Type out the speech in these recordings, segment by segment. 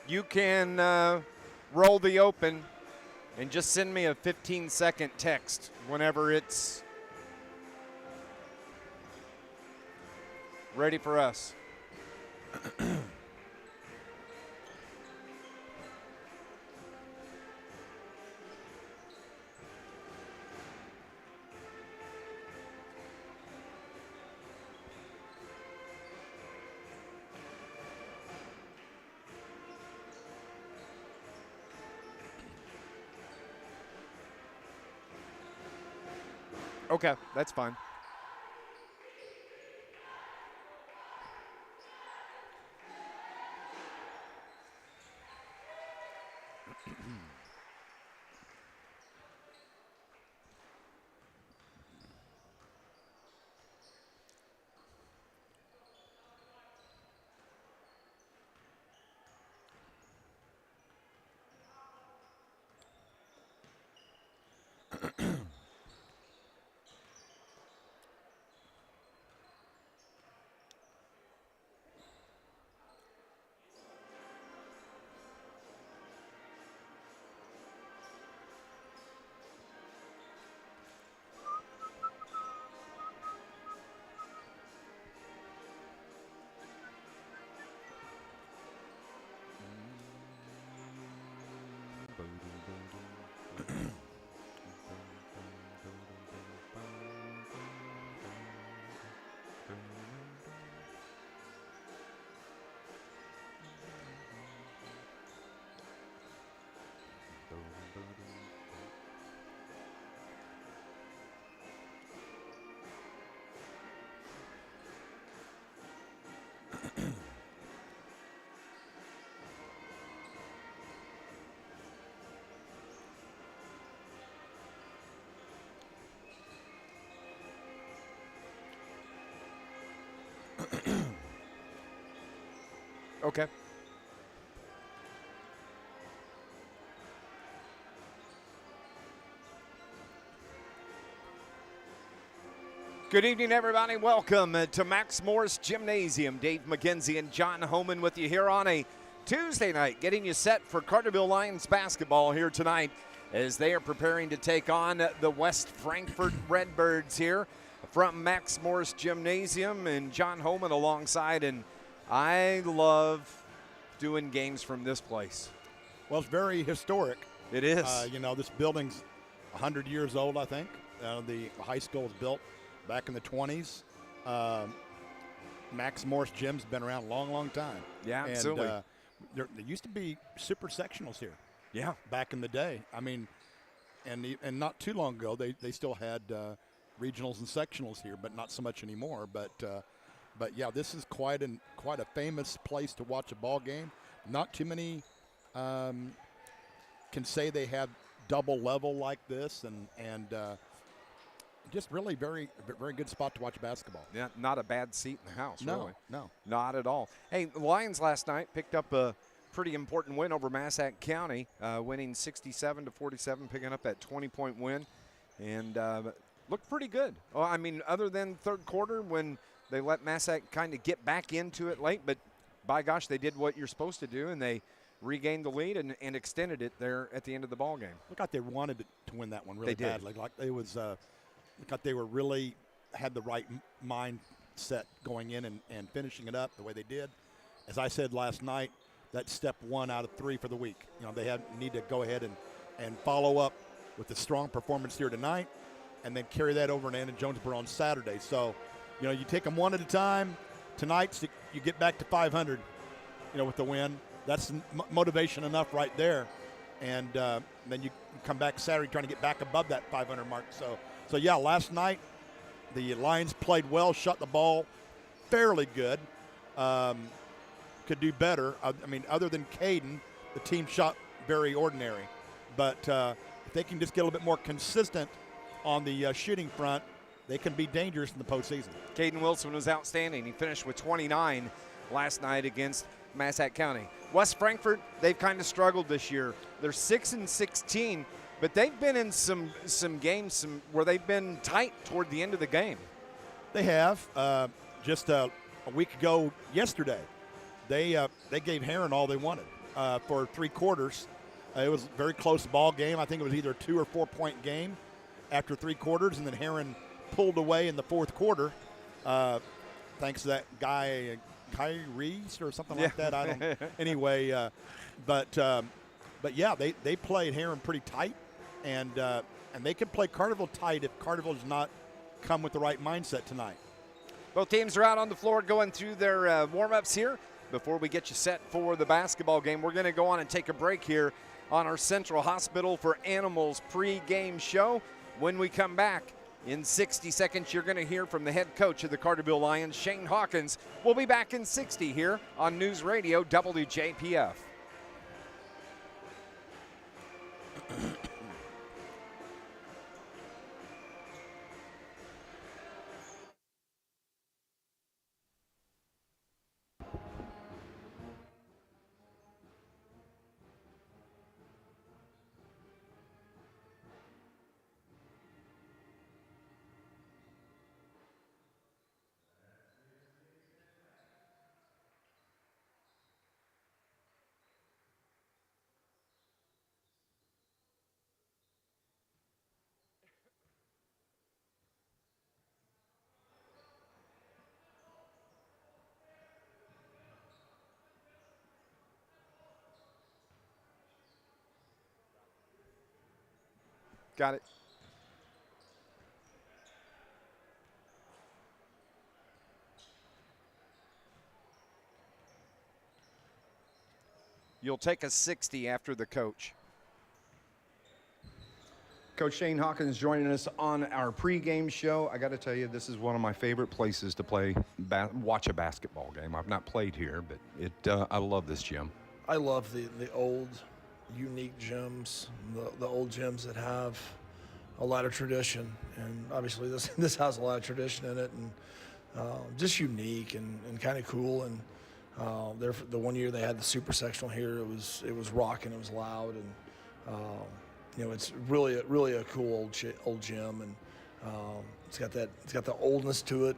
You can roll the open and just send me a 15-second text whenever it's ready for us. Okay, that's fine. Okay. Good evening, everybody. Welcome to Max Morris Gymnasium. Dave McKenzie and John Homan with you here on a Tuesday night, getting you set for Carterville Lions basketball here tonight as they are preparing to take on the West Frankfort Redbirds here from Max Morris Gymnasium, and John Homan alongside. And I love doing games from this place. Well, it's very historic. It is. This building's 100 years old, I think. The high school was built back in the 20s. Max Morris Gym's been around a long, long time. Yeah, absolutely. And there used to be super sectionals here. Yeah. Back in the day. I mean, and not too long ago, they still had regionals and sectionals here, but not so much anymore. But yeah, this is quite a famous place to watch a ball game. Not too many can say they have double level like this, and just really very, very good spot to watch basketball. Yeah, not a bad seat in the house, really. No. Not at all. Hey, the Lions last night picked up a pretty important win over Massac County, winning 67-47, picking up that 20-point win, and looked pretty good. Well, I mean, other than third quarter when they let Massac kind of get back into it late, but by gosh, they did what you're supposed to do, and they regained the lead and extended it there at the end of the ball game. Looked like they wanted to win that one really badly. Like it was, looked like they were really had the right mindset going in and finishing it up the way they did. As I said last night, that's step 1 out of 3 for the week. They need to go ahead and follow up with a strong performance here tonight, and then carry that over to Jonesboro on Saturday. So, you take them one at a time. Tonight, you get back to 500, with the win. That's motivation enough right there. And then you come back Saturday trying to get back above that 500 mark. So yeah, last night the Lions played well, shot the ball fairly good. Could do better. I mean, other than Caden, the team shot very ordinary. But if they can just get a little bit more consistent on the shooting front, they can be dangerous in the postseason. Caden Wilson was outstanding. He finished with 29 last night against Massac County. West Frankfort, they've kind of struggled this year. They're 6-16, but they've been in some games where they've been tight toward the end of the game. They have. Just a week ago yesterday, they gave Heron all they wanted. for 3 quarters. It was a very close ball game. I think it was either a 2 or 4 point game after 3 quarters, and then Heron pulled away in the 4th quarter, thanks to that guy Kyrie or something like that. I don't. Anyway, but yeah, they played Heron pretty tight, and they can play Carterville tight if Carterville does not come with the right mindset tonight. Both teams are out on the floor going through their warm-ups here. Before we get you set for the basketball game, we're going to go on and take a break here on our Central Hospital for Animals pre-game show. When we come back in 60 seconds, you're going to hear from the head coach of the Carterville Lions, Shane Hawkins. We'll be back in 60 here on News Radio WJPF. Got it. You'll take a 60 after the coach. Coach Shane Hawkins joining us on our pregame show. I got to tell you, this is one of my favorite places to watch a basketball game. I've not played here, but I love this gym. I love the old, unique gyms, the old gyms that have a lot of tradition, and obviously this has a lot of tradition in it, and just unique and kind of cool. And the one year they had the super sectional here, it was rocking, it was loud, and it's really a cool old gym, and it's got the oldness to it,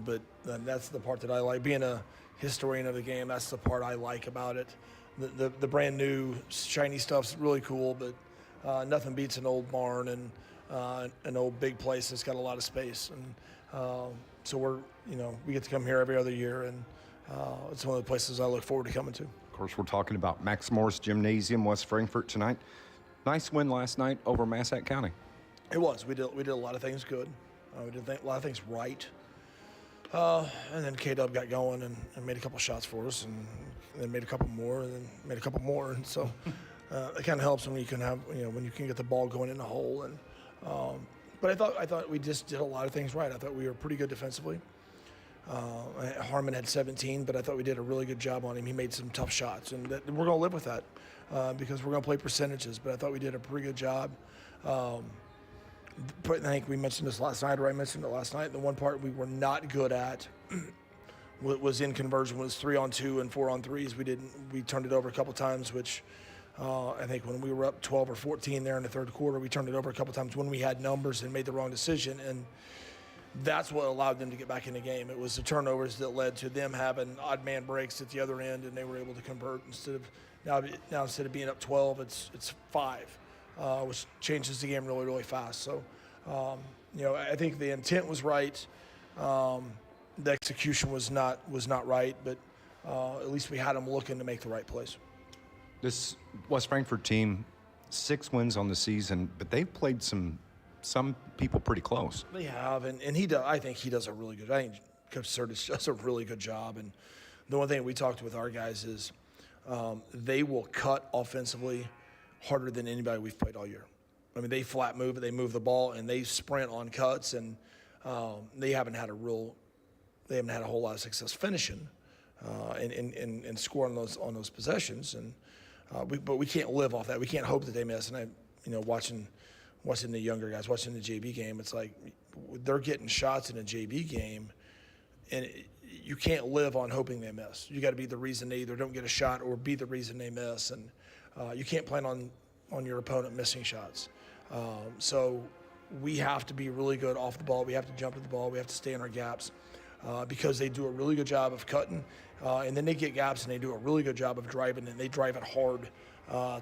but that's the part that I like. Being a historian of the game, that's the part I like about it. The brand new shiny stuff's really cool, but nothing beats an old barn and an old big place that's got a lot of space. And so we get to come here every other year, and it's one of the places I look forward to coming to. Of course, we're talking about Max Morris Gymnasium, West Frankfort tonight. Nice win last night over Massac County. It was. We did a lot of things good. We did a lot of things right. And then K-Dub got going and made a couple shots for us, and then made a couple more, and then made a couple more. And so it kind of helps when you can when you can get the ball going in the hole. And but I thought we just did a lot of things right. I thought we were pretty good defensively. Harmon had 17, but I thought we did a really good job on him. He made some tough shots, and we're going to live with that because we're going to play percentages. But I thought we did a pretty good job. But I think we mentioned this last night, or I mentioned it last night. The one part we were not good at was in conversion, was 3-on-2 and 4-on-3s. We turned it over a couple times, which I think when we were up 12 or 14 there in the third quarter, we turned it over a couple times when we had numbers and made the wrong decision. And that's what allowed them to get back in the game. It was the turnovers that led to them having odd man breaks at the other end, and they were able to convert instead of now instead of being up 12, it's 5. Which changes the game really, really fast. So, I think the intent was right. The execution was not right, but at least we had them looking to make the right plays. This West Frankfort team, 6 wins on the season, but they've played some people pretty close. They have, and he does. I think he does a really good. I think Coach Curtis does a really good job. And the one thing we talked with our guys is they will cut offensively harder than anybody we've played all year. I mean, they flat move it, they move the ball, and they sprint on cuts, and they haven't had a whole lot of success finishing and scoring on those possessions. And but we can't live off that. We can't hope that they miss. And watching the younger guys, watching the JV game, it's like they're getting shots in a JV game, and you can't live on hoping they miss. You got to be the reason they either don't get a shot or be the reason they miss. And you can't plan on your opponent missing shots. So we have to be really good off the ball. We have to jump to the ball. We have to stay in our gaps. because they do a really good job of cutting, and then they get gaps and they do a really good job of driving, and they drive it hard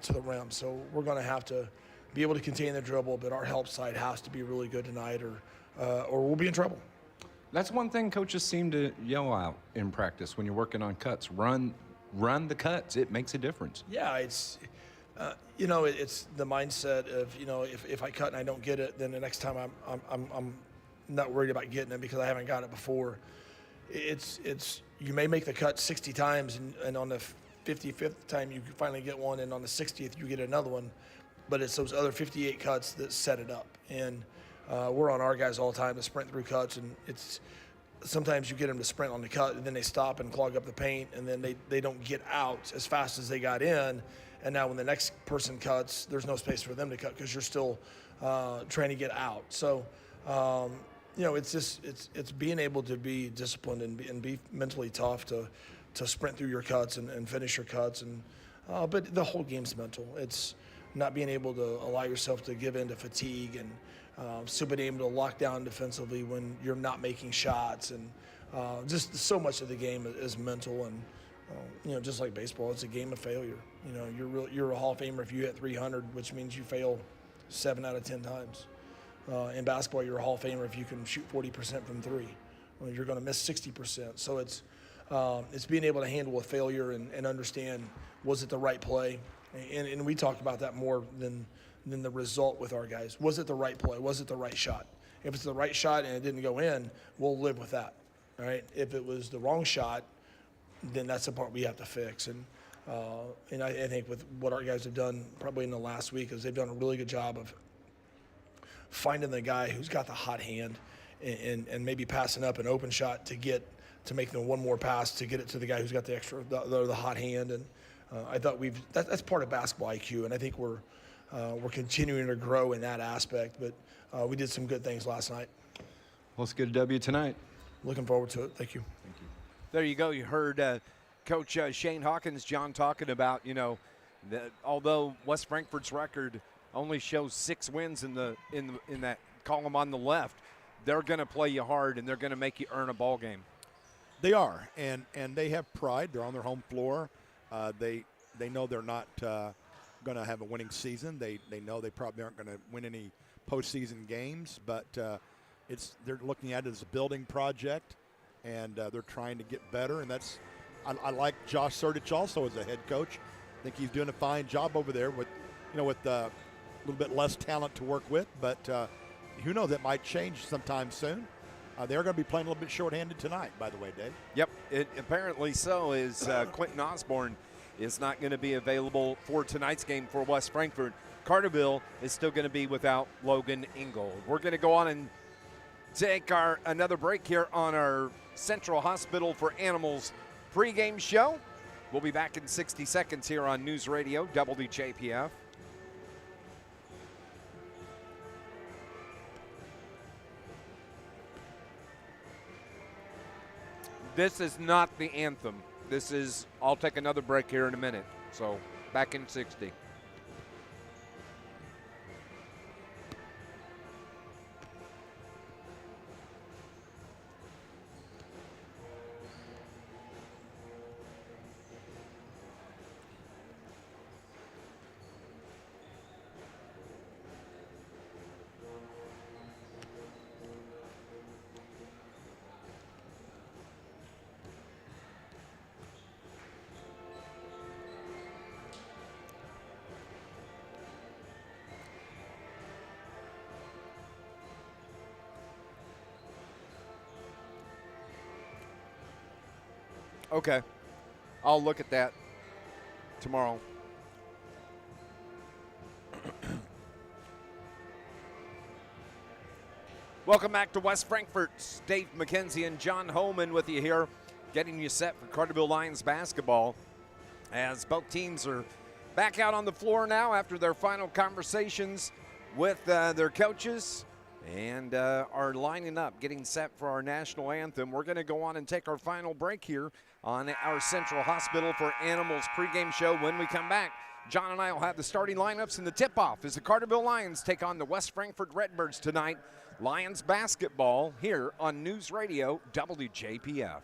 to the rim. So we're going to have to be able to contain the dribble, but our help side has to be really good tonight, or we'll be in trouble. That's one thing coaches seem to yell out in practice when you're working on cuts. Run the cuts. It makes a difference. Yeah, it's it's the mindset of, if I cut and I don't get it, then the next time I'm not worried about getting it because I haven't got it before. It's you may make the cut 60 times and on the 55th time you finally get one, and on the 60th you get another one, but it's those other 58 cuts that set it up. And we're on our guys all the time to sprint through cuts, and it's sometimes you get them to sprint on the cut and then they stop and clog up the paint, and then they don't get out as fast as they got in, and now when the next person cuts, there's no space for them to cut because you're still trying to get out. So it's being able to be disciplined and be mentally tough to sprint through your cuts and finish your cuts, and but the whole game's mental. It's not being able to allow yourself to give in to fatigue, and still being able to lock down defensively when you're not making shots, and just so much of the game is mental. And just like baseball, it's a game of failure. You're a Hall of Famer if you hit 300, which means you fail 7 out of 10 times. In basketball, you're a Hall of Famer if you can shoot 40% from three. Well, you're going to miss 60%. So it's being able to handle a failure and understand, was it the right play? And we talk about that more than the result with our guys. Was it the right play? Was it the right shot? If it's the right shot and it didn't go in, we'll live with that, all right? If it was the wrong shot, then that's the part we have to fix. And I think with what our guys have done probably in the last week is they've done a really good job of finding the guy who's got the hot hand and maybe passing up an open shot to make them one more pass to get it to the guy who's got the hot hand. And I thought that's part of basketball IQ, and I think we're continuing to grow in that aspect. But we did some good things last night. Well, let's get a W tonight. Looking forward to it. Thank you. Thank you. There you go. You heard Coach Shane Hawkins, John, talking about, that although West Frankfort's record only shows 6 wins in that column on the left, they're going to play you hard and they're going to make you earn a ball game. They are, and they have pride. They're on their home floor. They know they're not going to have a winning season. They know they probably aren't going to win any postseason games, but they're looking at it as a building project, and they're trying to get better. And I like Josh Surdich also as a head coach. I think he's doing a fine job over there with a little bit less talent to work with, but who knows, that might change sometime soon. They're going to be playing a little bit shorthanded tonight, by the way, Dave. Yep, apparently so. Is Quentin Osborne is not going to be available for tonight's game for West Frankfort. Carterville is still going to be without Logan Ingold. We're going to go on and take another break here on our Central Hospital for Animals pregame show. We'll be back in 60 seconds here on News Radio WJPF. This is not the anthem. I'll take another break here in a minute. So back in 60. Okay. I'll look at that tomorrow. Welcome back to West Frankfort. Dave McKenzie and John Homan with you here, getting you set for Carterville Lions basketball as both teams are back out on the floor now after their final conversations with their coaches and are lining up, getting set for our national anthem. We're going to go on and take our final break here on our Central Hospital for Animals pregame show. When we come back, John and I will have the starting lineups and the tip-off as the Carterville Lions take on the West Frankfort Redbirds tonight. Lions basketball here on News Radio WJPF.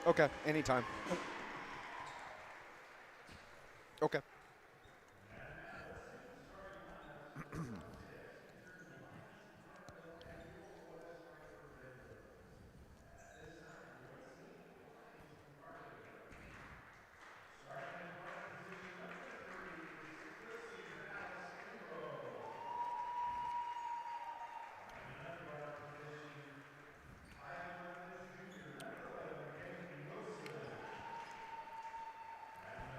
Okay, anytime. Okay.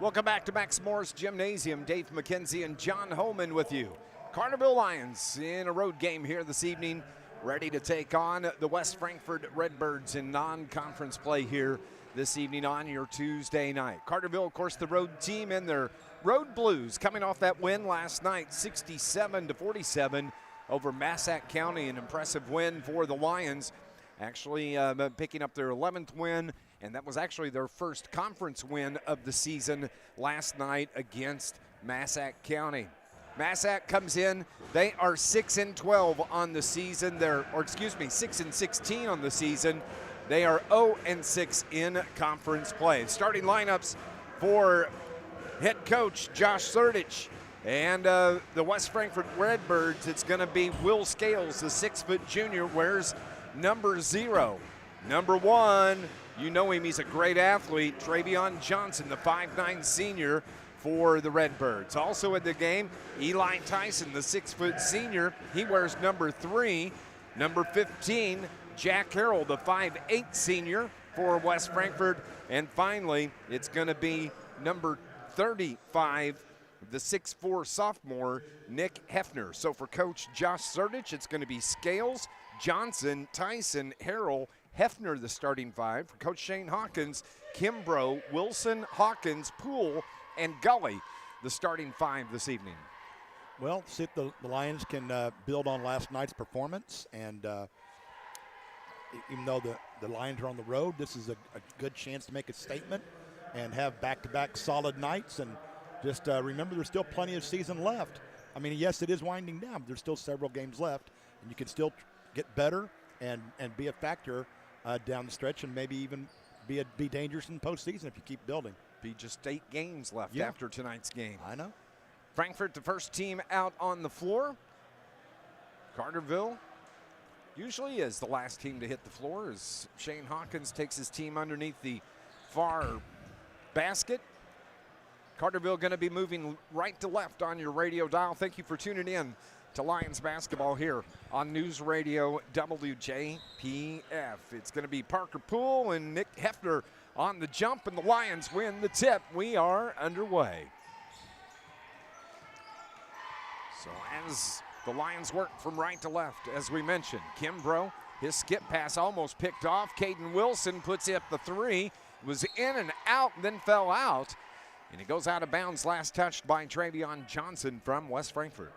Welcome back to Max Morris Gymnasium. Dave McKenzie and John Homan with you. Carterville Lions in a road game here this evening, ready to take on the West Frankfort Redbirds in non-conference play here this evening on your Tuesday night. Carterville, of course, the road team in their road blues, coming off that win last night, 67-47 over Massac County, an impressive win for the Lions. Actually picking up their 11th win, and that was actually their first conference win of the season last night against Massac County. Massac comes in, they are 6-12 on the season. 6-16 on the season. They are 0-6 in conference play. Starting lineups for head coach Josh Surdich and the West Frankfort Redbirds. It's going to be Will Scales, the 6-foot junior, wears number 0. Number 1, you know him, he's a great athlete, Travion Johnson, the 5'9 senior for the Redbirds. Also in the game, Eli Tyson, the 6-foot senior, he wears number 3. Number 15, Jack Harrell, the 5'8 senior for West Frankfort. And finally, it's going to be number 35, the 6'4 sophomore, Nick Hefner. So for Coach Josh Surdich, it's going to be Scales, Johnson, Tyson, Harrell, Hefner, the starting 5. For Coach Shane Hawkins, Kimbrough, Wilson, Hawkins, Poole, and Gully, the starting 5 this evening. Well, see if the Lions can build on last night's performance. And even though the Lions are on the road, this is a good chance to make a statement and have back-to-back solid nights. And just remember, there's still plenty of season left. I mean, yes, it is winding down, but there's still several games left. And you can still get better and be a factor down the stretch, and maybe even be dangerous in postseason if you keep building. Be just 8 games left after tonight's game. I know. Frankfort, the first team out on the floor. Carterville usually is the last team to hit the floor as Shane Hawkins takes his team underneath the far basket. Carterville going to be moving right to left on your radio dial. Thank you for tuning in to Lions basketball here on News Radio WJPF. It's going to be Parker Poole and Nick Hefner on the jump, and the Lions win the tip. We are underway. So as the Lions work from right to left, as we mentioned, Kimbrough, His skip pass almost picked off. Caden Wilson puts up the three. Was in and out, then fell out. And it goes out of bounds, last touched by Travion Johnson from West Frankfort.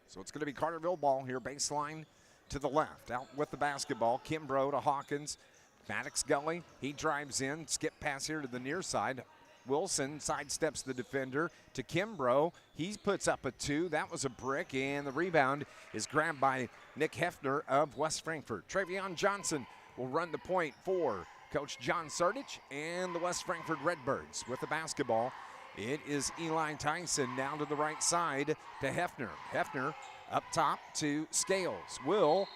So it's going to be Carterville ball here, baseline to the left. Out with the basketball, Kimbrough to Hawkins. Maddox Gully, he drives in, skip pass here to the near side. Wilson sidesteps the defender to Kimbrough. He puts up a two. That was a brick, and the rebound is grabbed by Nick Hefner of West Frankfort. Travion Johnson will run the point for Coach John Sardich and the West Frankfort Redbirds. With the basketball, it is Eli Tyson now to the right side to Hefner. Hefner up top to Scales. Will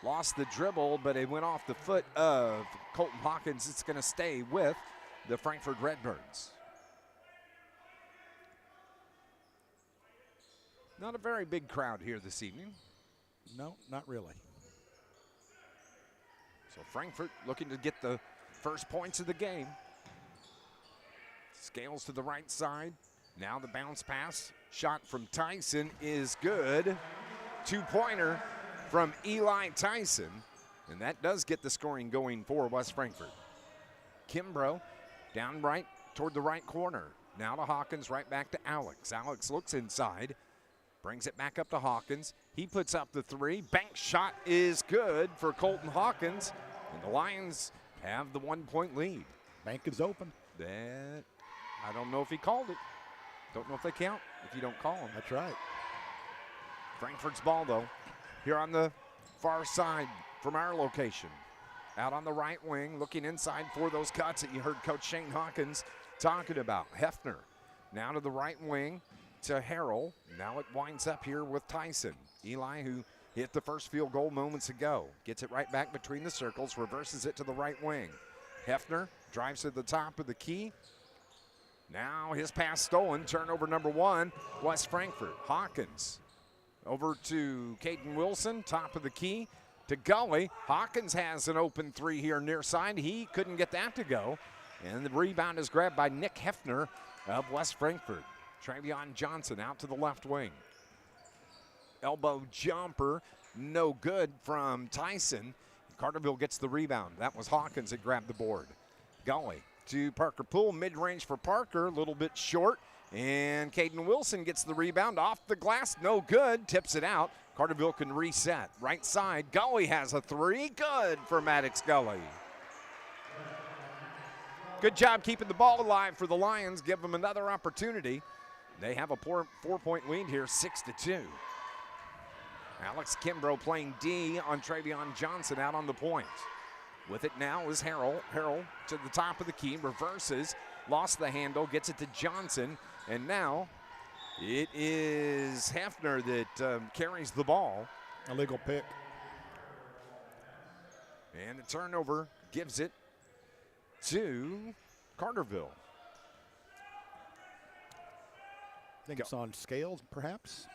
lost the dribble, but it went off the foot of Colton Hawkins. It's going to stay with the Frankfort Redbirds. Not a very big crowd here this evening. No, not really. So Frankfort looking to get the first points of the game. Scales to the right side. Now the bounce pass. Shot from Tyson is good. Two-pointer from Eli Tyson. And that does get the scoring going for West Frankfort. Kimbrough down right toward the right corner. Now to Hawkins, right back to Alex. Alex looks inside, brings it back up to Hawkins. He puts up the three. Bank shot is good for Colton Hawkins. And the Lions have the 1-point lead. Bank is open. That, I don't know if he called it. Don't know if they count if you don't call them. That's right. Frankfurt's ball, though, here on the far side from our location. Out on the right wing, looking inside for those cuts that you heard Coach Shane Hawkins talking about. Hefner now to the right wing to Harrell. Now it winds up here with Tyson. Eli, who hit the first field goal moments ago, gets it right back between the circles, reverses it to the right wing. Hefner drives to the top of the key. Now his pass stolen, turnover number one, West Frankfort. Hawkins over to Caden Wilson, top of the key to Gully. Hawkins has an open three here near side. He couldn't get that to go. And the rebound is grabbed by Nick Hefner of West Frankfort. Travion Johnson out to the left wing. Elbow jumper, no good from Tyson. Carterville gets the rebound. That was Hawkins that grabbed the board. Gully to Parker Poole, mid-range for Parker, a little bit short. And Caden Wilson gets the rebound off the glass, no good, tips it out. Carterville can reset. Right side, Gully has a three, good for Maddox Gully. Good job keeping the ball alive for the Lions, give them another opportunity. They have a four-point lead here, 6-2. Alex Kimbrough playing D on Travion Johnson out on the point. With it now is Harrell. Harrell to the top of the key, reverses, lost the handle, gets it to Johnson, and now it is Hefner that carries the ball. Illegal pick. And the turnover gives it to Carterville. I think it's on Scales, perhaps.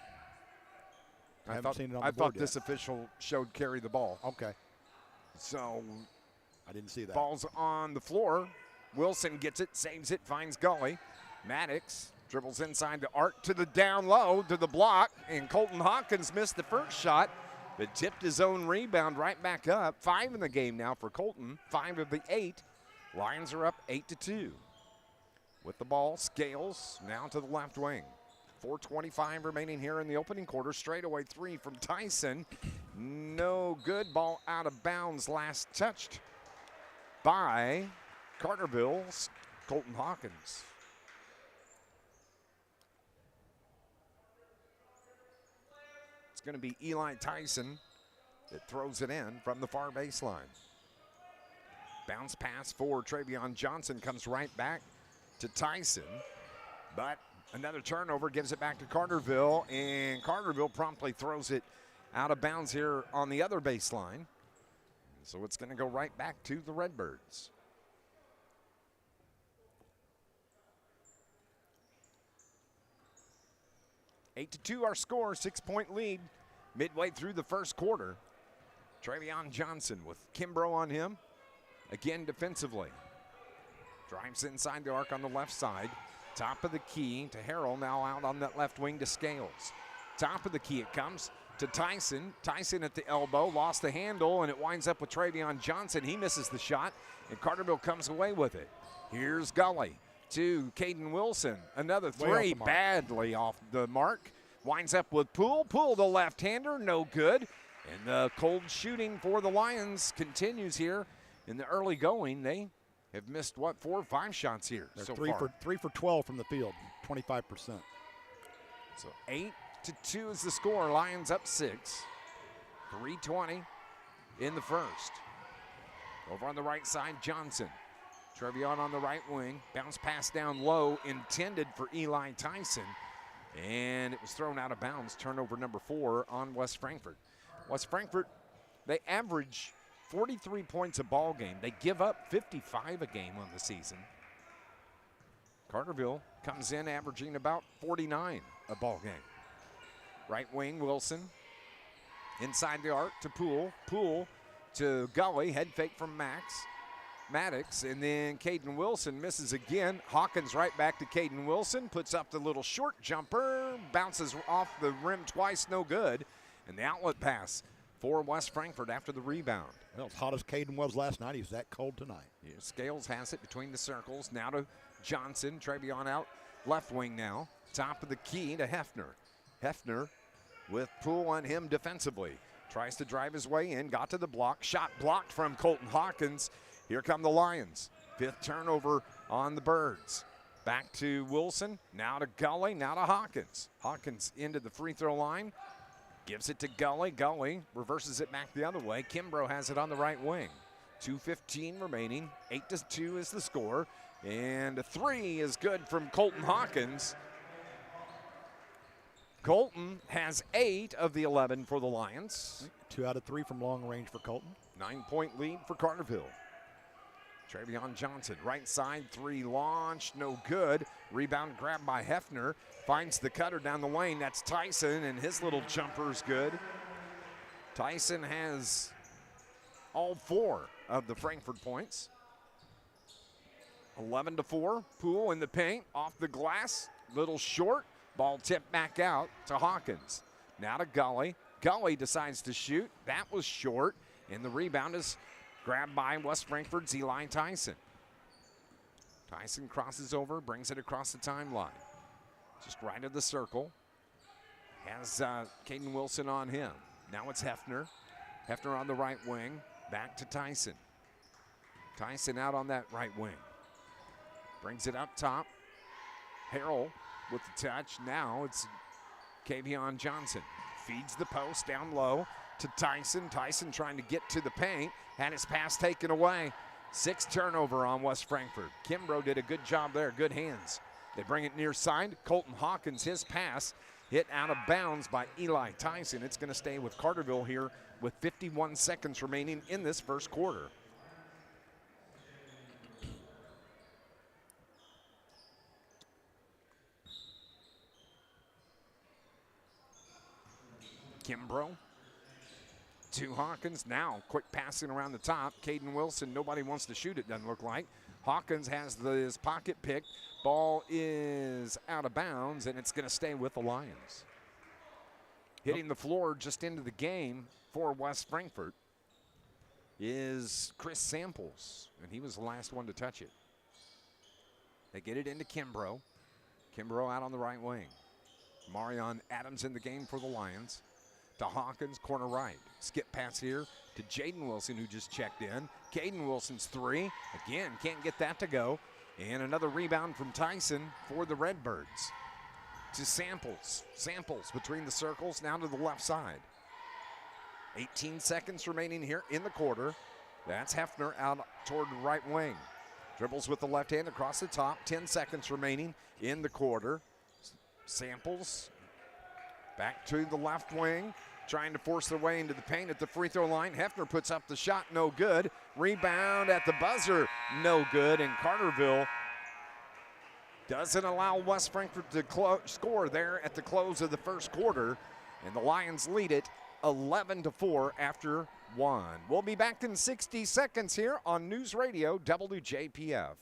I I thought this official showed carry the ball. Okay. So I didn't see that. Ball's on the floor. Wilson gets it, saves it, finds Gully. Maddox dribbles inside to Art to the down low to the block, and Colton Hawkins missed the first shot, but tipped his own rebound right back up. 5 in the game now for Colton, 5 of the 8. Lions are up 8-2. With the ball, Scales now to the left wing. 4:25 remaining here in the opening quarter. Straightaway three from Tyson. No good. Ball out of bounds. Last touched by Carterville's Colton Hawkins. It's going to be Eli Tyson that throws it in from the far baseline. Bounce pass for Travion Johnson comes right back to Tyson, but another turnover gives it back to Carterville, and Carterville promptly throws it out of bounds here on the other baseline. So it's going to go right back to the Redbirds. Eight to 2 our score, 6-point lead midway through the first quarter. Travion Johnson with Kimbrough on him. Again defensively. Drives inside the arc on the left side. Top of the key to Harrell, now out on that left wing to Scales. Top of the key it comes to Tyson. Tyson at the elbow, lost the handle, and it winds up with Travion Johnson. He misses the shot, and Carterville comes away with it. Here's Gully to Caden Wilson. Another three, badly off the mark. Winds up with Poole. Poole, the left-hander, no good. And the cold shooting for the Lions continues here in the early going. They have missed, 4 or 5 shots here They're so three far. for 12 from the field, 25%. So 8-2 is the score. Lions up 6. 3:20 in the first. Over on the right side, Johnson. Trevion on the right wing. Bounce pass down low, intended for Eli Tyson. And it was thrown out of bounds. Turnover number 4 on West Frankfort. West Frankfort, they average 43 points a ball game. They give up 55 a game on the season. Carterville comes in averaging about 49 a ball game. Right wing, Wilson. Inside the arc to Poole. Poole to Gully. Head fake from Maddox. And then Caden Wilson misses again. Hawkins right back to Caden Wilson. Puts up the little short jumper. Bounces off the rim twice. No good. And the outlet pass for West Frankfort after the rebound. Well, as hot as Caden was last night, he's that cold tonight. Yeah, Scales has it between the circles. Now to Johnson. Trevion out left wing now. Top of the key to Hefner. Hefner with Poole on him defensively. Tries to drive his way in. Got to the block. Shot blocked from Colton Hawkins. Here come the Lions. 5th turnover on the Birds. Back to Wilson. Now to Gully. Now to Hawkins. Hawkins into the free throw line. Gives it to Gully. Gully reverses it back the other way. Kimbrough has it on the right wing. 2:15 remaining. 8-2 is the score. And a 3 is good from Colton Hawkins. Colton has 8 of the 11 for the Lions. 2 out of 3 from long range for Colton. 9-point lead for Carterville. Travion Johnson, right side, 3 launched, no good. Rebound grabbed by Hefner. Finds the cutter down the lane. That's Tyson, and his little jumper's good. Tyson has all 4 of the Frankfort points. 11-4. Poole in the paint, off the glass, little short. Ball tipped back out to Hawkins. Now to Gully. Gully decides to shoot. That was short, and the rebound is grabbed by West Frankfort's Eli Tyson. Tyson crosses over, brings it across the timeline. Just right of the circle. Has Caden Wilson on him. Now it's Hefner. Hefner on the right wing. Back to Tyson. Tyson out on that right wing. Brings it up top. Harrell with the touch. Now it's Kavion Johnson. Feeds the post down low to Tyson. Tyson trying to get to the paint. Had his pass taken away. 6th turnover on West Frankfort. Kimbrough did a good job there. Good hands. They bring it near side. Colton Hawkins, his pass hit out of bounds by Eli Tyson. It's going to stay with Carterville here with 51 seconds remaining in this first quarter. Kimbrough to Hawkins. Now quick passing around the top. Caden Wilson, nobody wants to shoot it, doesn't look like. Hawkins has his pocket picked. Ball is out of bounds, and it's going to stay with the Lions. Hitting the floor just into the game for West Frankfort is Chris Samples, and he was the last one to touch it. They get it into Kimbrough. Kimbrough out on the right wing. Marion Adams in the game for the Lions. To Hawkins, corner right. Skip pass here to Jaden Wilson, who just checked in. Caden Wilson's 3. Again, can't get that to go. And another rebound from Tyson for the Redbirds. To Samples. Samples between the circles, now to the left side. 18 seconds remaining here in the quarter. That's Hefner out toward the right wing. Dribbles with the left hand across the top. 10 seconds remaining in the quarter. Samples back to the left wing, trying to force their way into the paint at the free throw line. Hefner puts up the shot, no good. Rebound at the buzzer, no good. And Carterville doesn't allow West Frankfort to score there at the close of the first quarter. And the Lions lead it 11-4 after 1. We'll be back in 60 seconds here on News Radio WJPF.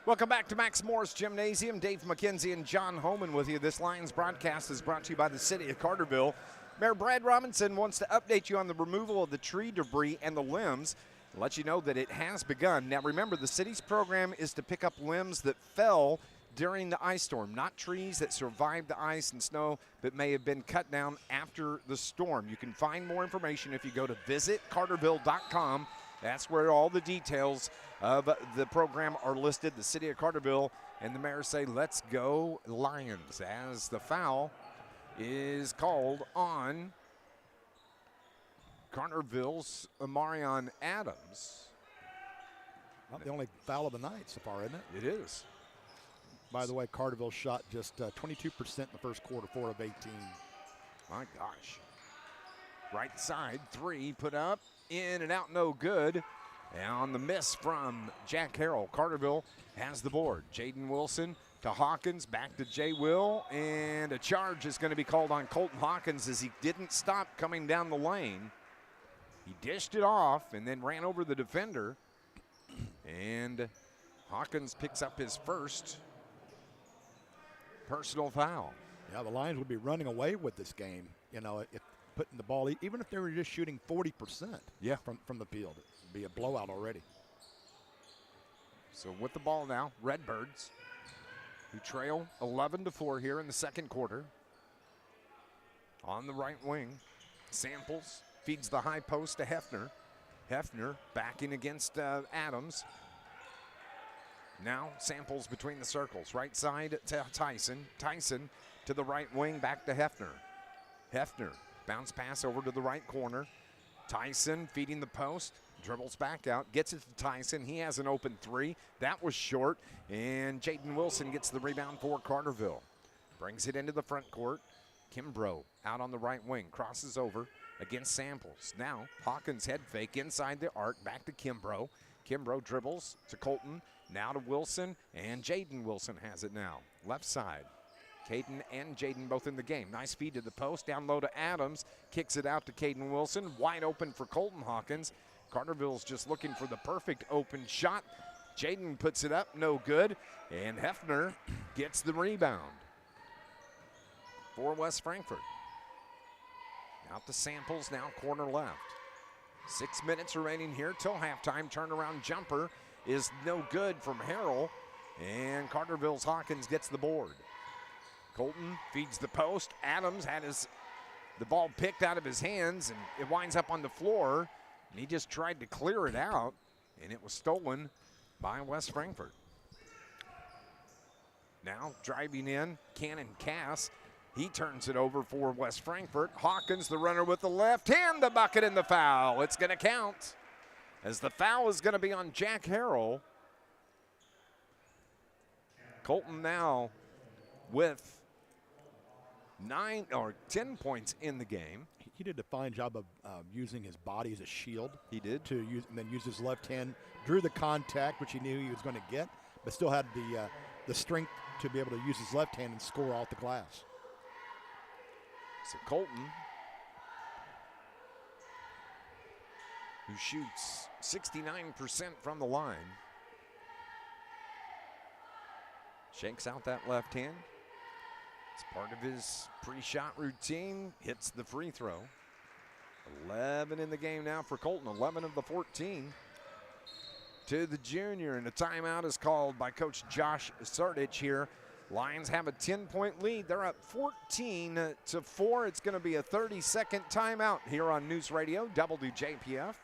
Welcome back to Max Morris Gymnasium. Dave McKenzie and John Homan with you. This Lions broadcast is brought to you by the City of Carterville. Mayor Brad Robinson wants to update you on the removal of the tree debris and the limbs. Let you know that it has begun. Now remember, the city's program is to pick up limbs that fell during the ice storm, not trees that survived the ice and snow but may have been cut down after the storm. You can find more information if you go to visitcarterville.com. That's where all the details of the program are listed. The City of Carterville and the mayor say, let's go Lions, as the foul is called on Carterville's Amarion Adams. Not the only foul of the night so far, isn't it? It is. By the way, Carterville shot just 22% in the first quarter, 4 of 18. My gosh. Right side, 3 put up, in and out, no good. And on the miss from Jack Harrell, Carterville has the board. Jaden Wilson to Hawkins, back to Jay Will, and a charge is going to be called on Colton Hawkins as he didn't stop coming down the lane. He dished it off and then ran over the defender. And Hawkins picks up his first personal foul. Yeah, the Lions would be running away with this game, you know, if putting the ball, even if they were just shooting 40% from the field. It would be a blowout already. So with the ball now, Redbirds, who trail 11-4 here in the second quarter. On the right wing, Samples feeds the high post to Hefner. Hefner backing against Adams. Now Samples between the circles. Right side to Tyson. Tyson to the right wing, back to Hefner. Hefner, bounce pass over to the right corner. Tyson feeding the post, dribbles back out, gets it to Tyson. He has an open 3. That was short, and Jaden Wilson gets the rebound for Carterville. Brings it into the front court. Kimbrough out on the right wing, crosses over against Samples. Now Hawkins head fake inside the arc, back to Kimbrough. Kimbrough dribbles to Colton, now to Wilson, and Jaden Wilson has it now. Left side. Caden and Jaden both in the game. Nice feed to the post, down low to Adams. Kicks it out to Caden Wilson, wide open for Colton Hawkins. Carterville's just looking for the perfect open shot. Jaden puts it up, no good, and Hefner gets the rebound for West Frankfort. Out to Samples, now corner left. 6 minutes remaining here till halftime. Turnaround jumper is no good from Harrell, and Carterville's Hawkins gets the board. Colton feeds the post. Adams had the ball picked out of his hands, and it winds up on the floor, and he just tried to clear it out, and it was stolen by West Frankfort. Now driving in, Cannon Cass. He turns it over for West Frankfort. Hawkins, the runner with the left hand, the bucket and the foul. It's going to count, as the foul is going to be on Jack Harrell. Colton now with 10 points in the game. He did a fine job of using his body as a shield. He did. And then use his left hand, drew the contact, which he knew he was going to get, but still had the strength to be able to use his left hand and score off the glass. So Colton, who shoots 69% from the line, shakes out that left hand. It's part of his pre-shot routine, hits the free throw. 11 in the game now for Colton, 11 of the 14 to the junior, and a timeout is called by Coach Josh Sardich here. Lions have a 10-point lead. They're up 14-4. It's going to be a 30-second timeout here on News Radio WJPF.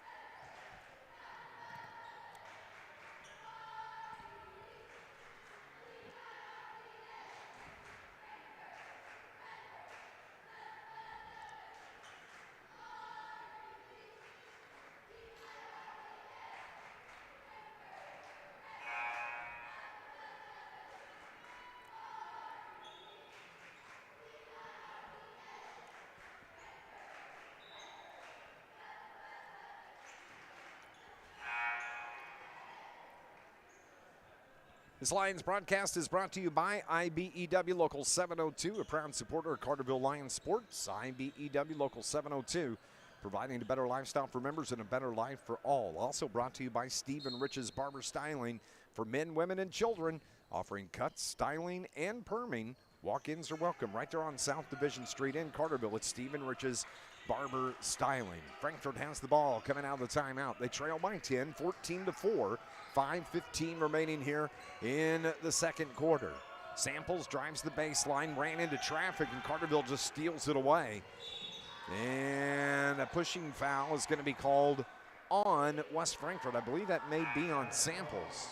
This Lions broadcast is brought to you by IBEW Local 702, a proud supporter of Carterville Lions sports. IBEW Local 702, providing a better lifestyle for members and a better life for all. Also brought to you by Steve and Rich's Barber Styling, for men, women, and children, offering cuts, styling, and perming. Walk-ins are welcome right there on South Division Street in Carterville. It's Stephen Rich's Barber Styling. Frankfort has the ball coming out of the timeout. They trail by 10, 14-4. 5:15 remaining here in the second quarter. Samples drives the baseline, ran into traffic, and Carterville just steals it away. And a pushing foul is going to be called on West Frankfort. I believe that may be on Samples.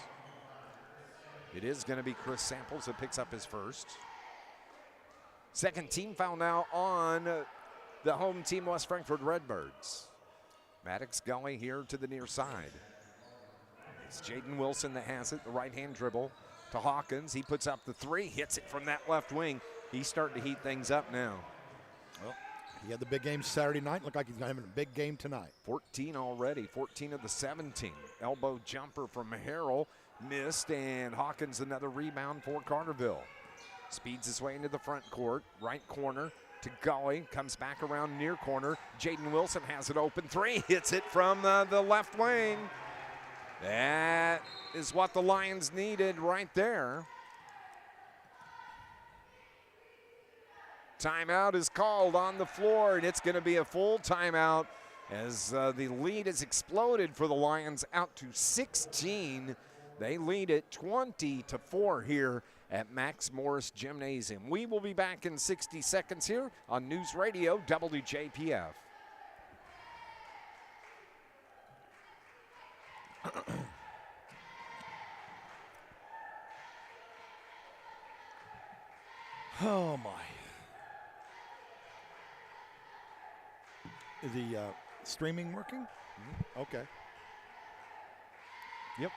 It is going to be Chris Samples that picks up his first. Second team foul now on the home team, West Frankfort Redbirds. Maddox Gully here to the near side. It's Jaden Wilson that has it, the right-hand dribble to Hawkins. He puts up the three, hits it from that left wing. He's starting to heat things up now. Well, he had the big game Saturday night. Looked like he's having a big game tonight. 14 already, 14 of the 17. Elbow jumper from Harrell, missed, and Hawkins another rebound for Carterville. Speeds his way into the front court, right corner to Gully, comes back around near corner. Jaden Wilson has it open, three, hits it from the left wing. That is what the Lions needed right there. Timeout is called on the floor, and it's going to be a full timeout as the lead has exploded for the Lions out to 16. They lead it 20-4 here at Max Morris Gymnasium. We will be back in 60 seconds here on News Radio WJPF. Oh my. Is the streaming working? Mm-hmm. Okay. Yep.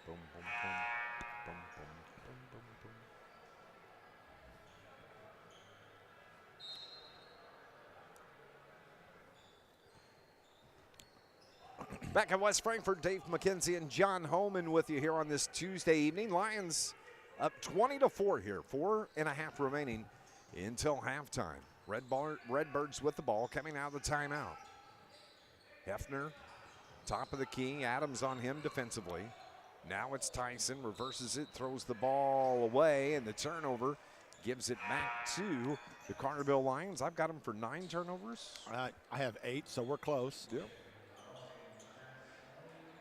Boom, boom, boom, boom, boom, boom, boom, boom. Back at West Frankfort, Dave McKenzie and John Homan with you here on this Tuesday evening. Lions up 20-4 here, 4.5 remaining until halftime. Redbirds with the ball coming out of the timeout. Hefner, top of the key, Adams on him defensively. Now it's Tyson, reverses it, throws the ball away, and the turnover gives it back to the Carterville Lions. I've got them for 9 turnovers. I have 8, so we're close. Yep.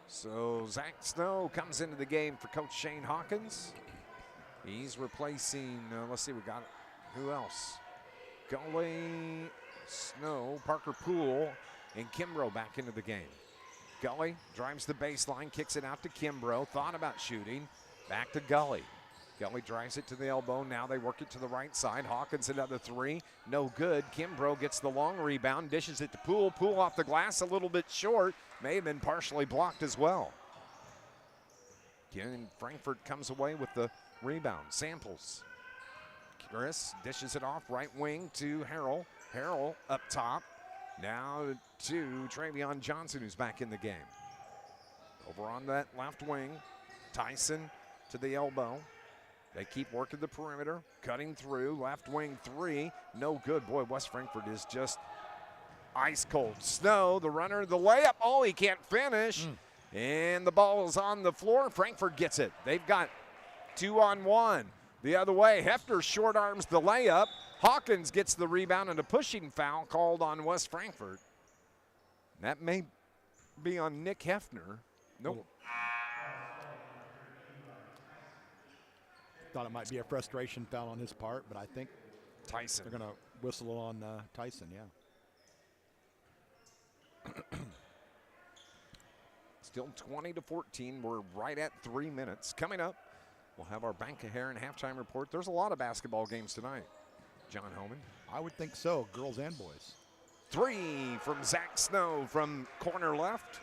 So Zach Snow comes into the game for Coach Shane Hawkins. He's replacing, let's see, we got who else? Gully, Snow, Parker Poole, and Kimbrough back into the game. Gully drives the baseline, kicks it out to Kimbrough. Thought about shooting. Back to Gully. Gully drives it to the elbow. Now they work it to the right side. Hawkins another three. No good. Kimbrough gets the long rebound, dishes it to Poole. Poole off the glass a little bit short. May have been partially blocked as well. Again, Frankfort comes away with the rebound. Samples. Chris dishes it off right wing to Harrell. Harrell up top. Now to Travion Johnson, who's back in the game. Over on that left wing, Tyson to the elbow. They keep working the perimeter, cutting through, left wing three, no good. Boy, West Frankfort is just ice cold. Snow, the runner, the layup, oh, he can't finish. And the ball is on the floor. Frankfort gets it. They've got 2-on-1. The other way, Hefner short arms the layup. Hawkins gets the rebound and a pushing foul called on West Frankfort. That may be on Nick Hefner. Nope. Thought it might be a frustration foul on his part, but I think Tyson. They're going to whistle on Tyson, yeah. Still 20-14. We're right at 3 minutes. Coming up, we'll have our Bank of Heron halftime report. There's a lot of basketball games tonight. John Homan. I would think so, girls and boys. Three from Zach Snow from corner left.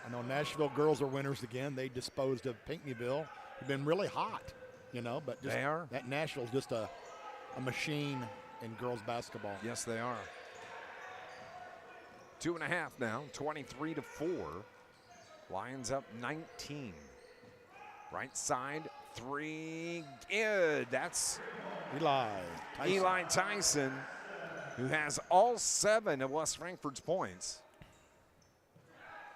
I know Nashville girls are winners again. They disposed of Pinckneyville been really hot, but just they are. That Nashville's just a machine in girls basketball. Yes, they are. 2.5 now, 23-4. Lions up 19. Right side, 3. Good. That's Eli Tyson, who has all 7 of West Frankfort's points.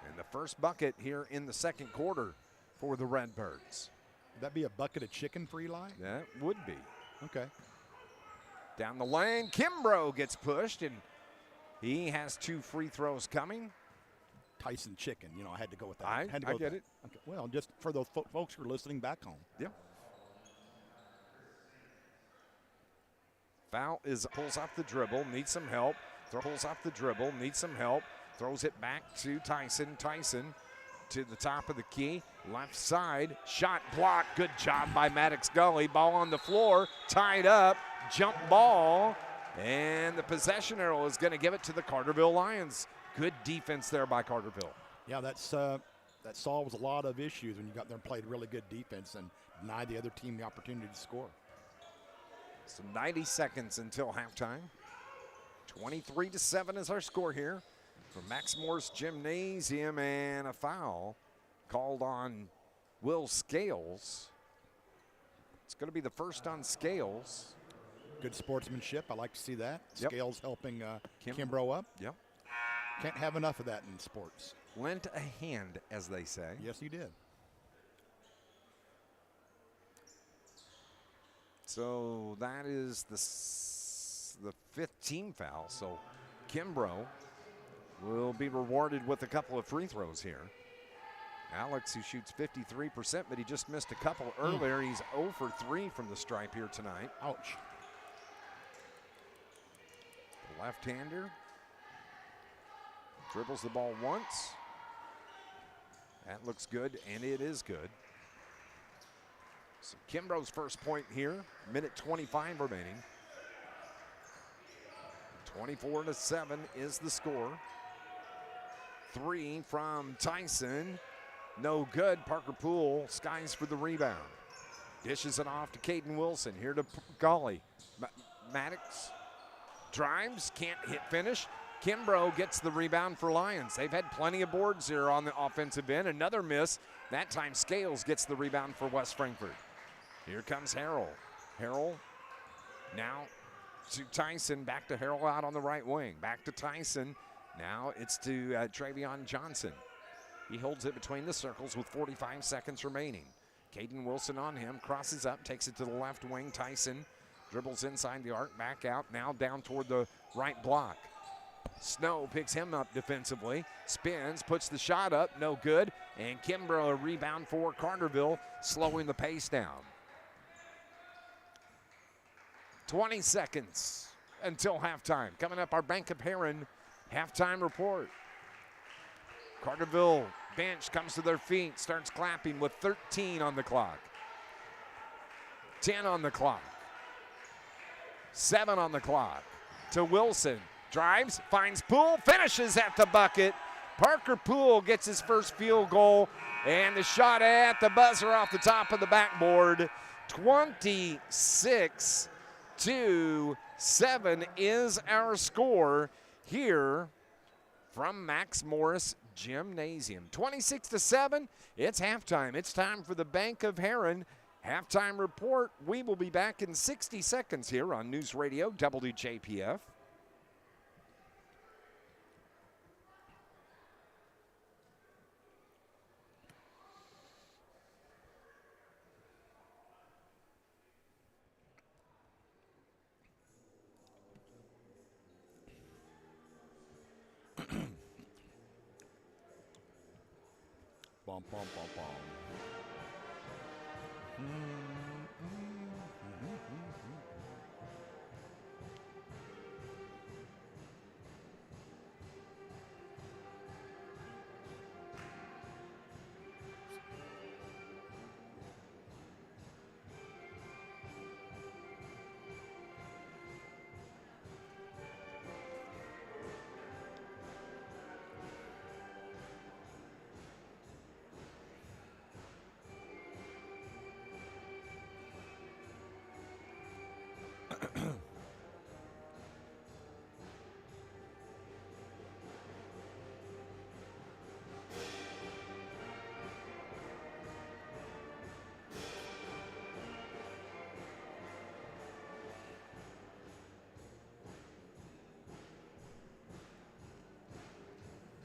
And the first bucket here in the second quarter for the Redbirds. Would that be a bucket of chicken for Eli? That would be. Okay. Down the lane, Kimbrough gets pushed, and he has 2 free throws coming. Tyson chicken, I had to go with that. I get it. Okay. Well, just for those folks who are listening back home. Yep. Foul pulls off the dribble, needs some help. Pulls off the dribble, needs some help. Throws it back to Tyson. Tyson to the top of the key, left side, shot blocked. Good job by Maddox Gully. Ball on the floor, tied up, jump ball, and the possession arrow is going to give it to the Carterville Lions. Good defense there by Carterville. Yeah, that solves a lot of issues when you got there and played really good defense and denied the other team the opportunity to score. So 90 seconds until halftime. 23-7 is our score here for Max Morris Gymnasium, and a foul called on Will Scales. It's going to be the first on Scales. Good sportsmanship. I like to see that. Yep. Scales helping Kimbrough up. Yep. Can't have enough of that in sports. Lent a hand, as they say. Yes, he did. So that is the 5th team foul. So Kimbrough will be rewarded with a couple of free throws here. Alex, who shoots 53%, but he just missed a couple earlier. He's 0 for 3 from the stripe here tonight. Ouch. The left-hander dribbles the ball once. That looks good, and it is good. So Kimbrough's first point here, minute 25 remaining. 24-7 is the score. 3 from Tyson. No good. Parker Poole skies for the rebound. Dishes it off to Caden Wilson. Here to Golly. Maddox drives, can't hit finish. Kimbrough gets the rebound for Lions. They've had plenty of boards here on the offensive end. Another miss. That time Scales gets the rebound for West Frankfort. Here comes Harrell. Harrell now to Tyson. Back to Harrell out on the right wing. Back to Tyson. Now it's to Travion Johnson. He holds it between the circles with 45 seconds remaining. Caden Wilson on him. Crosses up. Takes it to the left wing. Tyson dribbles inside the arc. Back out. Now down toward the right block. Snow picks him up defensively. Spins. Puts the shot up. No good. And Kimbrough a rebound for Carterville, slowing the pace down. 20 seconds until halftime. Coming up, our Bank of Heron halftime report. Carterville bench comes to their feet, starts clapping with 13 on the clock. 10 on the clock. 7 on the clock. To Wilson. Drives, finds Poole, finishes at the bucket. Parker Poole gets his first field goal, and the shot at the buzzer off the top of the backboard. 26-7 is our score here from Max Morris Gymnasium. 26-7, it's halftime. It's time for the Bank of Heron halftime report. We will be back in 60 seconds here on News Radio WJPF. Bum, bum, bum, bum.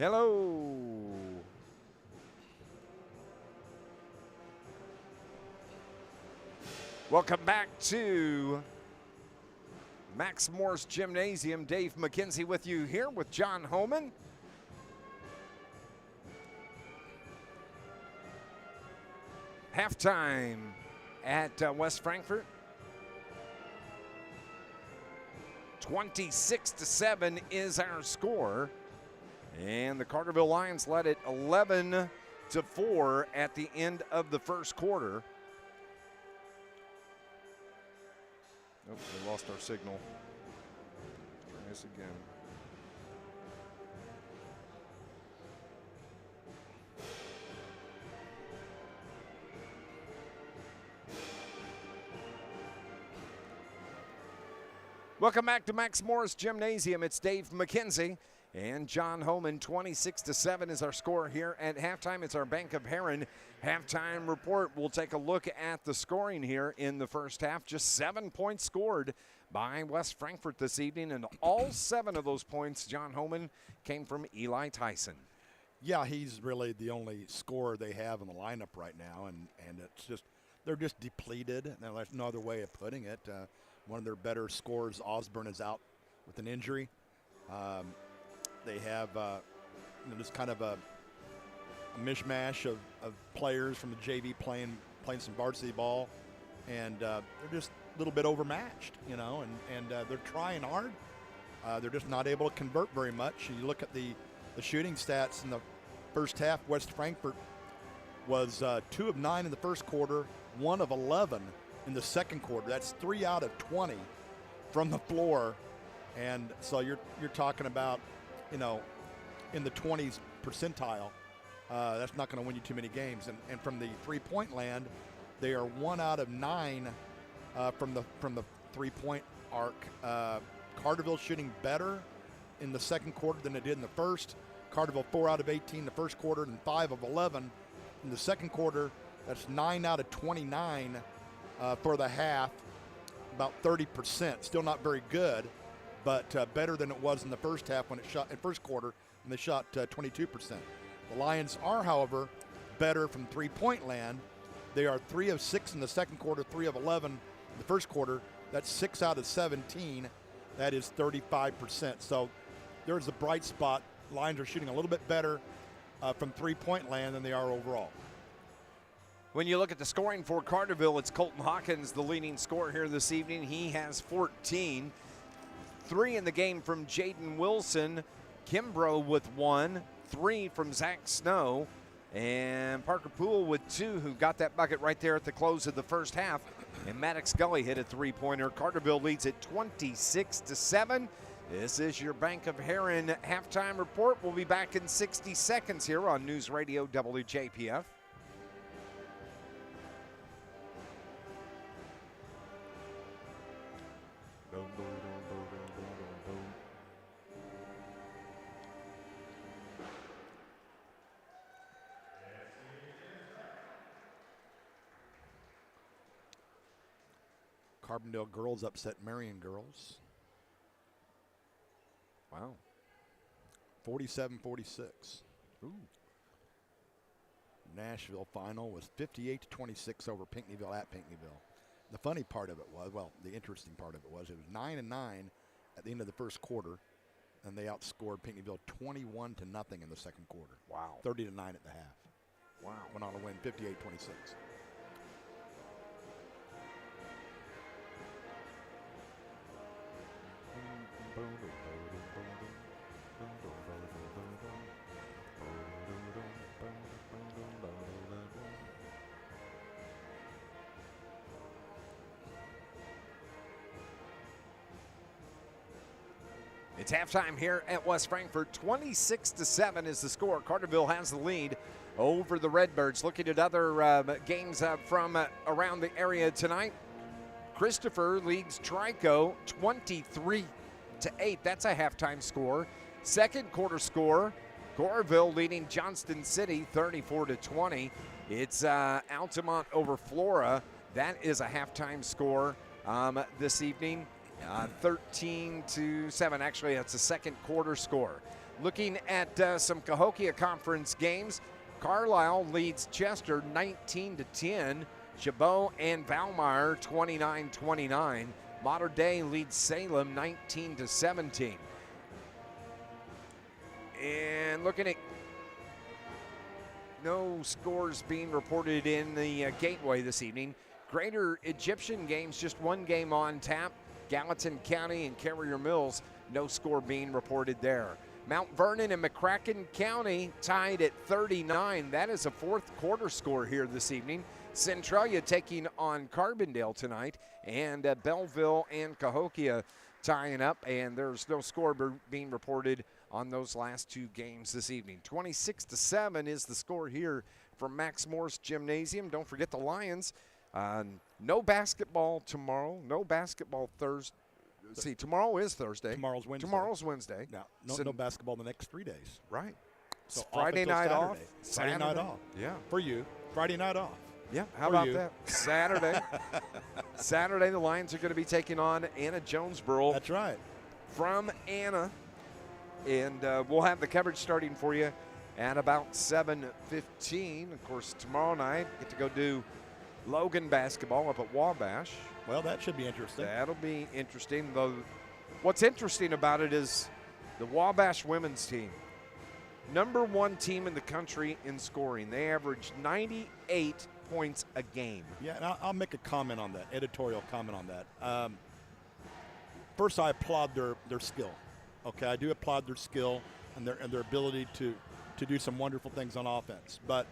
Hello. Welcome back to Max Morris Gymnasium. Dave McKenzie with you here with John Homan. Halftime at West Frankfort. 26-7 is our score. And the Carterville Lions led it 11-4 at the end of the first quarter. Oh, we lost our signal. Try this again. Welcome back to Max Morris Gymnasium. It's Dave McKenzie and John Homan. 26-7 is our score here at halftime. It's our Bank of Heron halftime report. We'll take a look at the scoring here in the first half. Just 7 points scored by West Frankfort this evening, and all 7 of those points, John Homan, came from Eli Tyson. Yeah, he's really the only scorer they have in the lineup right now, and it's just they're just depleted. Now, there's no other way of putting it. One of their better scorers, Osborne, is out with an injury. They have just kind of a mishmash of players from the JV playing some varsity ball, and they're just a little bit overmatched, and they're trying hard. They're just not able to convert very much. You look at the shooting stats in the first half. West Frankfort was 2 of 9 in the first quarter, 1 of 11 in the second quarter. That's 3 out of 20 from the floor, and so you're talking about, in the 20s percentile. That's not going to win you too many games. And from the three-point land, they are 1 out of 9 from the three-point arc. Carterville shooting better in the second quarter than it did in the first. Carterville 4 out of 18 in the first quarter and 5 of 11 in the second quarter. That's 9 out of 29 for the half, about 30%. Still not very good, but better than it was in the first half when it shot in first quarter, and they shot 22%. The Lions are, however, better from three-point land. They are 3 of 6 in the second quarter, 3 of 11 in the first quarter. That's 6 out of 17. That is 35%. So there's a bright spot. Lions are shooting a little bit better from three-point land than they are overall. When you look at the scoring for Carterville, it's Colton Hawkins, the leading scorer here this evening. He has 14. 3 in the game from Jaden Wilson. Kimbrough with 1. 3 from Zach Snow. And Parker Poole with 2, who got that bucket right there at the close of the first half. And Maddox Gully hit a 3-pointer. Carterville leads at 26-7. This is your Bank of Heron halftime report. We'll be back in 60 seconds here on News Radio WJPF. Carbondale girls upset Marion girls. Wow. 47-46. Ooh. Nashville final was 58-26 over Pinckneyville at Pinckneyville. The funny part of it was, the interesting part of it was 9-9 at the end of the first quarter, and they outscored Pinckneyville 21-0 in the second quarter. Wow. 30-9 at the half. Wow. Went on to win 58-26. It's halftime here at West Frankfort. 26-7 is the score. Carterville has the lead over the Redbirds. Looking at other games from around the area tonight. Christopher leads Trico 23-8. That's a halftime score. Second quarter score, Goreville leading Johnston City 34-20. It's Altamont over Flora. That is a halftime score this evening. 13-7. Actually, that's a second quarter score. Looking at some Cahokia Conference games, Carlisle leads Chester 19-10. Chabot and Valmeyer 29-29. Mater Dei leads Salem 19-17. And looking at no scores being reported in the Gateway this evening. Greater Egyptian games, just one game on tap. Gallatin County and Carrier Mills, no score being reported there. Mount Vernon and McCracken County tied at 39. That is a fourth quarter score here this evening. Centralia taking on Carbondale tonight, and Belleville and Cahokia tying up, and there's no score being reported on those last two games this evening. 26-7 is the score here from Max Morris Gymnasium. Don't forget the Lions. No basketball tomorrow. No basketball Thursday. See, tomorrow is Thursday. Tomorrow's Wednesday. Tomorrow's Wednesday. No basketball the next 3 days. Right. So Friday night off. Friday night off. Yeah. For you, Friday night off. Yeah, how about that? Saturday. Saturday, the Lions are going to be taking on Anna Jonesboro. That's right. From Anna. And we'll have the coverage starting for you at about 7:15. Of course, tomorrow night, get to go do Logan basketball up at Wabash. Well, that should be interesting. That'll be interesting. Though, what's interesting about it is the Wabash women's team, #1 team in the country in scoring. They average 98 points a game. Yeah, and I'll make a comment on that, editorial comment on that. First, I applaud their skill. Okay, I do applaud their skill and their ability to do some wonderful things on offense. But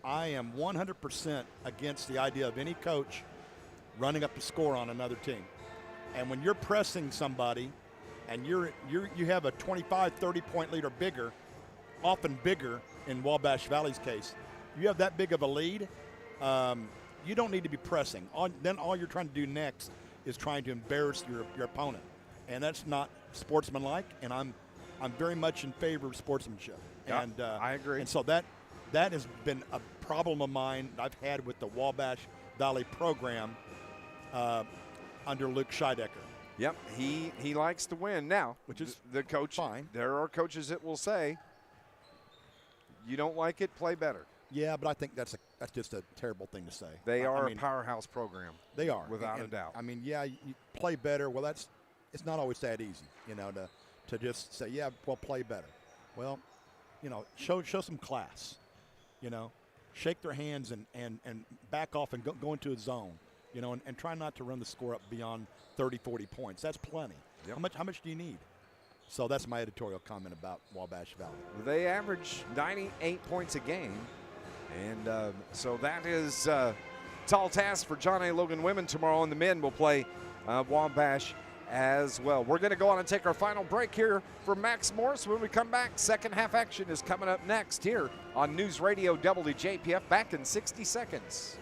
I am 100% against the idea of any coach running up the score on another team. And when you're pressing somebody and you have a 25, 30-point lead or bigger, often bigger in Wabash Valley's case, you have that big of a lead, you don't need to be pressing. Then all you're trying to do next is trying to embarrass your opponent. And that's not sportsmanlike, and I'm very much in favor of sportsmanship. Yeah, and I agree. And so that has been a problem of mine I've had with the Wabash Valley program under Luke Scheidecker. Yep, he likes to win. Now, which is the coach. Fine. There are coaches that will say, you don't like it, play better. Yeah, but I think that's just a terrible thing to say. They are a powerhouse program. They are, without a doubt. I mean, yeah, you play better. Well, it's not always that easy, to just say, yeah, well, play better. Well, show some class. Shake their hands and back off and go into a zone. And try not to run the score up beyond 30, 40 points. That's plenty. Yep. How much do you need? So that's my editorial comment about Wabash Valley. They average 98 points a game. And so that is a tall task for John A. Logan women tomorrow. And the men will play Wabash as well. We're going to go on and take our final break here for Max Morris. When we come back, second half action is coming up next here on News Radio WJPF. Back in 60 seconds.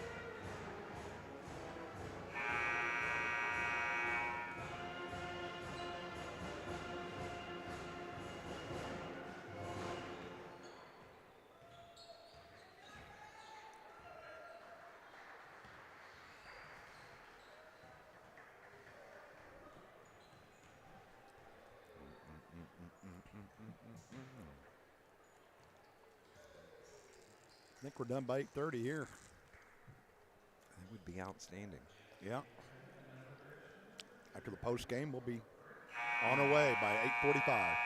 I think we're done by 8:30 here. That would be outstanding. Yeah. After the post game, we'll be on our way by 8:45.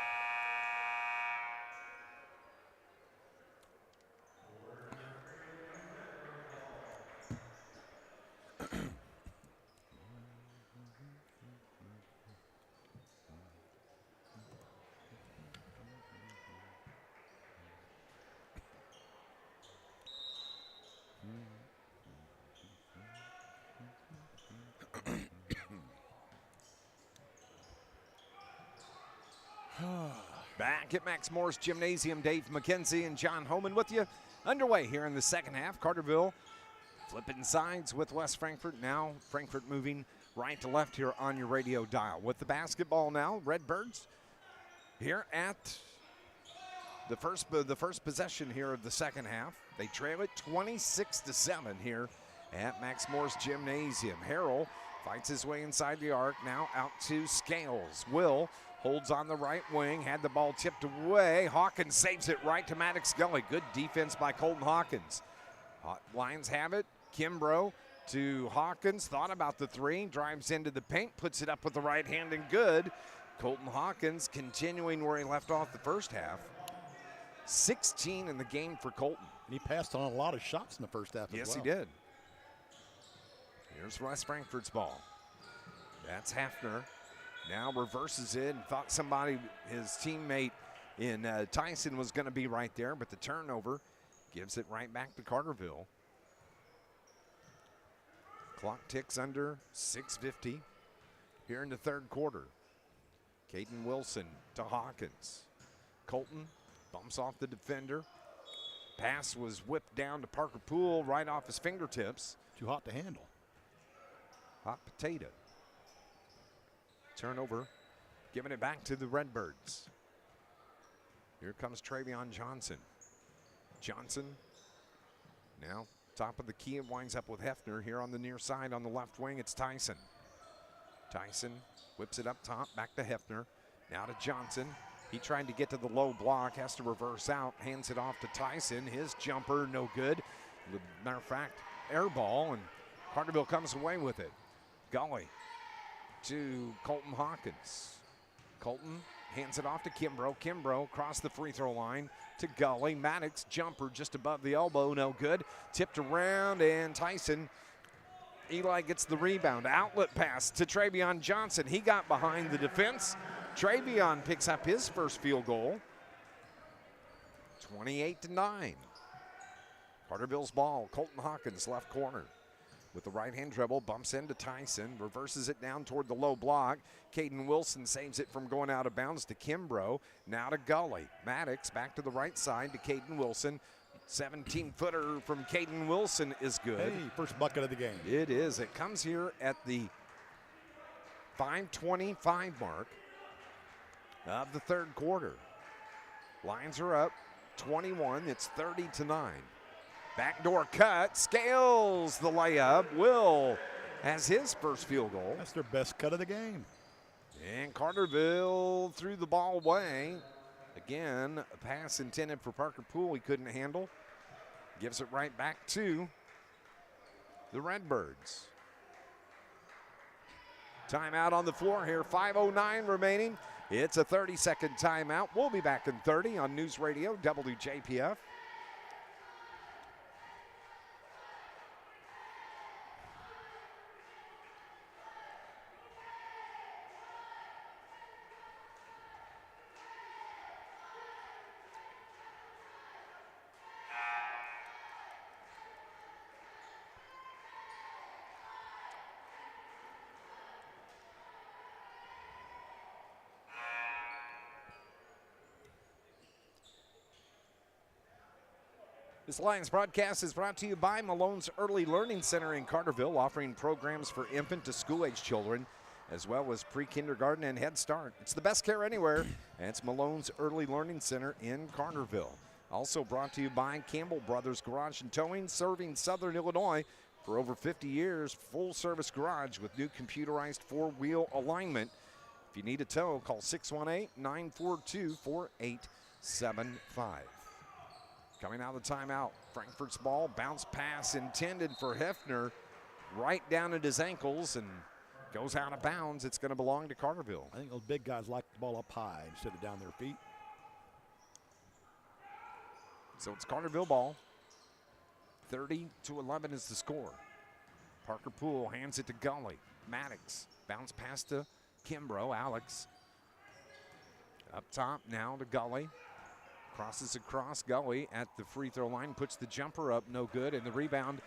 Back at Max Morris Gymnasium, Dave McKenzie and John Homan with you. Underway here in the second half. Carterville flipping sides with West Frankfort. Now Frankfort moving right to left here on your radio dial. With the basketball now, Redbirds here at the first possession here of the second half. They trail it 26-7 here at Max Morris Gymnasium. Harrell fights his way inside the arc, now out to Scales. Will holds on the right wing, had the ball tipped away. Hawkins saves it right to Maddox Gully. Good defense by Colton Hawkins. Lions have it. Kimbrough to Hawkins, thought about the three, drives into the paint, puts it up with the right hand and good. Colton Hawkins continuing where he left off the first half. 16 in the game for Colton. And he passed on a lot of shots in the first half as well. Yes, he did. Here's West Frankfort's ball. That's Heffner. Now reverses it and thought somebody, his teammate in Tyson was going to be right there, but the turnover gives it right back to Carterville. Clock ticks under 6:50 here in the third quarter. Caden Wilson to Hawkins. Colton bumps off the defender. Pass was whipped down to Parker Poole right off his fingertips. Too hot to handle. Hot potato. Turnover, giving it back to the Redbirds. Here comes Travion Johnson. Johnson now top of the key and winds up with Heffner here on the near side on the left wing. It's Tyson. Tyson whips it up top, back to Heffner. Now to Johnson. He tried to get to the low block, has to reverse out, hands it off to Tyson. His jumper, no good. Matter of fact, air ball, and Carterville comes away with it. Gully to Colton Hawkins. Colton hands it off to Kimbrough. Kimbrough across the free throw line to Gully. Maddox jumper just above the elbow, no good. Tipped around, and Tyson, Eli gets the rebound. Outlet pass to Travion Johnson. He got behind the defense. Travion picks up his first field goal. 28-9. Carterville's ball. Colton Hawkins, left corner. With the right-hand dribble, bumps into Tyson, reverses it down toward the low block. Caden Wilson saves it from going out of bounds to Kimbrough. Now to Gully. Maddox back to the right side to Caden Wilson. 17-footer from Caden Wilson is good. Hey, first bucket of the game. It is. It comes here at the 5:25 mark of the third quarter. Lions are up 21. It's 30-9. Backdoor cut, Scales the layup. Will has his first field goal. That's their best cut of the game. And Carterville threw the ball away. Again, a pass intended for Parker Poole he couldn't handle. Gives it right back to the Redbirds. Timeout on the floor here, 5:09 remaining. It's a 30-second timeout. We'll be back in 30 on News Radio WJPF. This Lions broadcast is brought to you by Malone's Early Learning Center in Carterville, offering programs for infant to school-age children, as well as pre-kindergarten and Head Start. It's the best care anywhere, and it's Malone's Early Learning Center in Carterville. Also brought to you by Campbell Brothers Garage and Towing, serving Southern Illinois for over 50 years. Full-service garage with new computerized four-wheel alignment. If you need a tow, call 618-942-4875. Coming out of the timeout, Frankfort's ball, bounce pass intended for Heffner, right down at his ankles and goes out of bounds. It's going to belong to Carterville. I think those big guys like the ball up high instead of down their feet. So it's Carterville ball. 30-11 is the score. Parker Poole hands it to Gully. Maddox, bounce pass to Kimbrough. Alex up top now to Gully. Crosses across. Gully at the free throw line, puts the jumper up, no good, and the rebound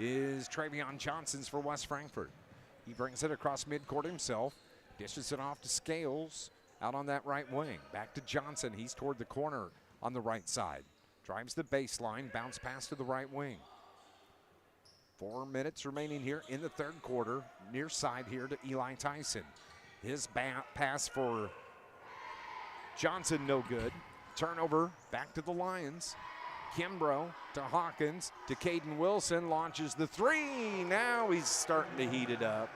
is Travion Johnson's for West Frankfort. He brings it across midcourt himself, dishes it off to Scales out on that right wing. Back to Johnson. He's toward the corner on the right side. Drives the baseline, bounce pass to the right wing. 4 minutes remaining here in the third quarter. Near side here to Eli Tyson. His pass for Johnson, no good. Turnover, back to the Lions. Kimbrough to Hawkins to Caden Wilson, launches the three. Now he's starting to heat it up.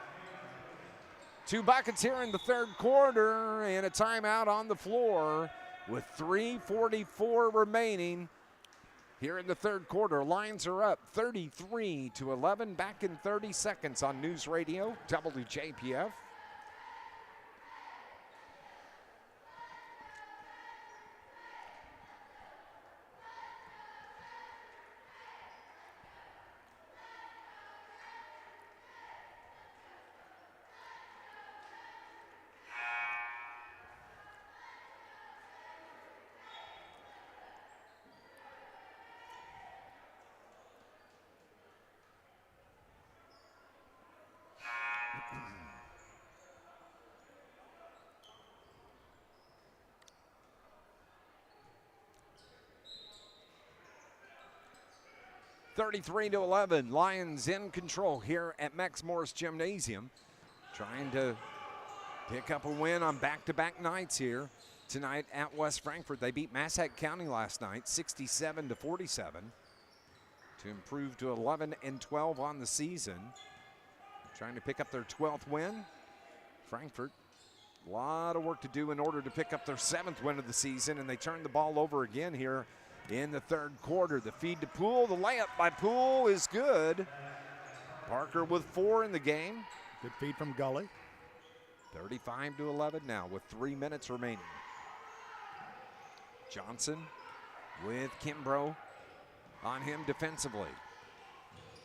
2 buckets here in the third quarter, and a timeout on the floor with 3:44 remaining here in the third quarter. Lions are up 33-11, back in 30 seconds on News Radio WJPF. (33-11), Lions in control here at Max Morris Gymnasium, trying to pick up a win on back-to-back nights here tonight at West Frankfort. They beat Massac County last night, 67-47, to improve to 11-12 on the season. Trying to pick up their 12th win. Frankfort, a lot of work to do in order to pick up their 7th win of the season, and they turn the ball over again here in the third quarter. The feed to Poole, the layup by Poole is good. Parker with 4 in the game. Good feed from Gully. 35-11 now with 3 minutes remaining. Johnson with Kimbrough on him defensively.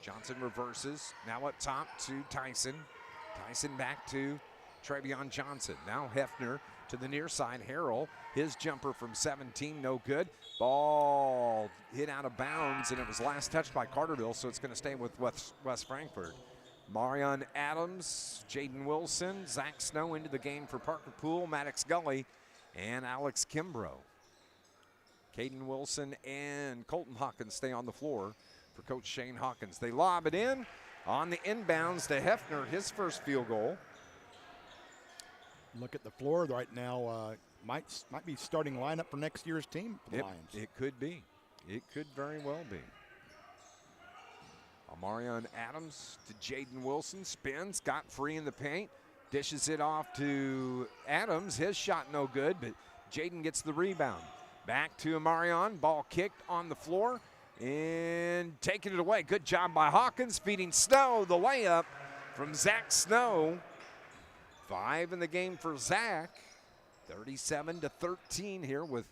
Johnson reverses, now up top to Tyson. Tyson back to Travion Johnson. Now Hefner to the near side. Harrell, his jumper from 17, no good. Ball hit out of bounds, and it was last touched by Carterville, so it's going to stay with West Frankfort. Marion Adams, Jaden Wilson, Zach Snow into the game for Parker Poole, Maddox Gully, and Alex Kimbrough. Caden Wilson and Colton Hawkins stay on the floor for Coach Shane Hawkins. They lob it in on the inbounds to Hefner, his first field goal. Look at the floor right now. Might be starting lineup for next year's team for the Lions. It could be. It could very well be. Amarion Adams to Jaden Wilson. Spins, got free in the paint. Dishes it off to Adams. His shot no good, but Jaden gets the rebound. Back to Amarion. Ball kicked on the floor and taking it away. Good job by Hawkins, feeding Snow. The layup from Zach Snow. 5 in the game for Zach. 37-13 here with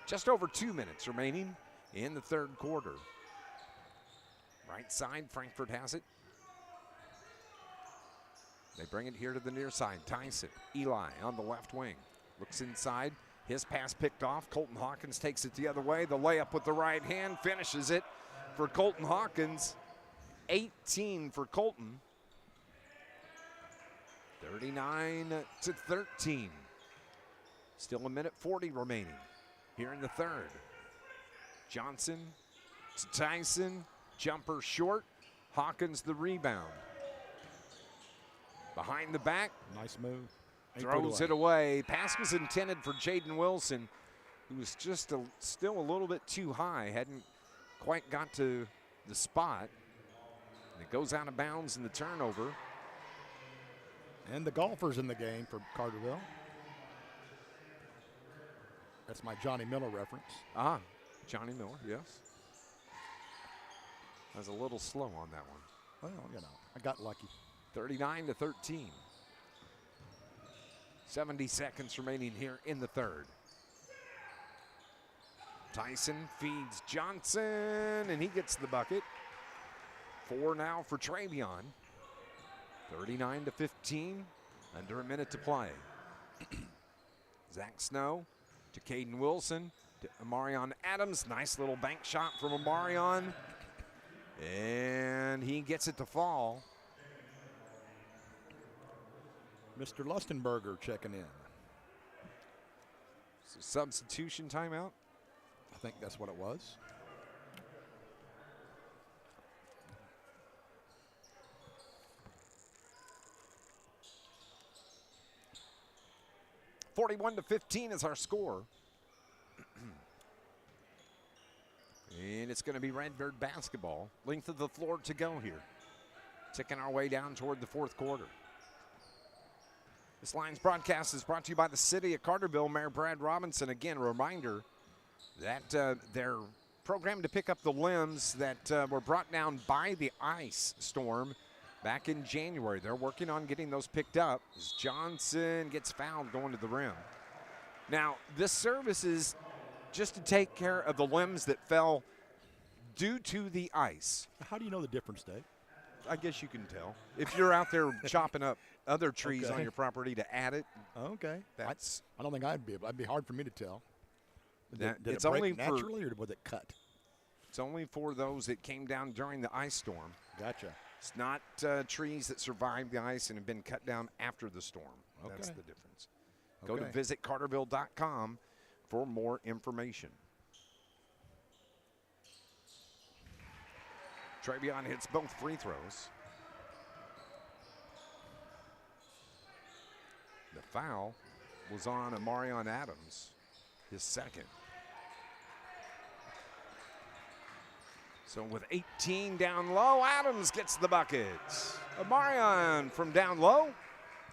just over 2 minutes remaining in the third quarter. Right side, Frankfort has it. They bring it here to the near side. Tyson, Eli on the left wing. Looks inside. His pass picked off. Colton Hawkins takes it the other way. The layup with the right hand finishes it for Colton Hawkins. 18 for Colton. 39-13. Still a minute 40 remaining here in the third. Johnson to Tyson. Jumper short. Hawkins the rebound. Behind the back. Nice move. Throws it away. Pass was intended for Jaden Wilson, who was just still a little bit too high. Hadn't quite got to the spot. And it goes out of bounds in the turnover. And the golfers in the game for Carterville. That's my Johnny Miller reference. Ah, Johnny Miller, yes. I was a little slow on that one. Well, you know, I got lucky. 39-13. 70 seconds remaining here in the third. Tyson feeds Johnson, and he gets the bucket. 4 now for Travion. 39-15, under a minute to play. Zach Snow to Caden Wilson, to Amarion Adams. Nice little bank shot from Amarion. And he gets it to fall. Mr. Lustenberger checking in. So substitution timeout? I think that's what it was. (41-15) is our score. And it's going to be Redbird basketball. Length of the floor to go here. Ticking our way down toward the fourth quarter. This Lions broadcast is brought to you by the City of Carterville. Mayor Brad Robinson. Again, a reminder that they're programmed to pick up the limbs that were brought down by the ice storm back in January. They're working on getting those picked up as Johnson gets fouled going to the rim. Now, this service is just to take care of the limbs that fell due to the ice. How do you know the difference, Dave? I guess you can tell. If you're out there chopping up other trees on your property to add it. Okay. That's. I don't think I'd be able. It'd be hard for me to tell. Did it's it break only naturally, or was it cut? It's only for those that came down during the ice storm. Gotcha. It's not trees that survived the ice and have been cut down after the storm. Okay. That's the difference. Go to visitcarterville.com for more information. Trevion hits both free throws. The foul was on Amarion Adams, his second. So with 18 down low, Adams gets the buckets. Amarion from down low.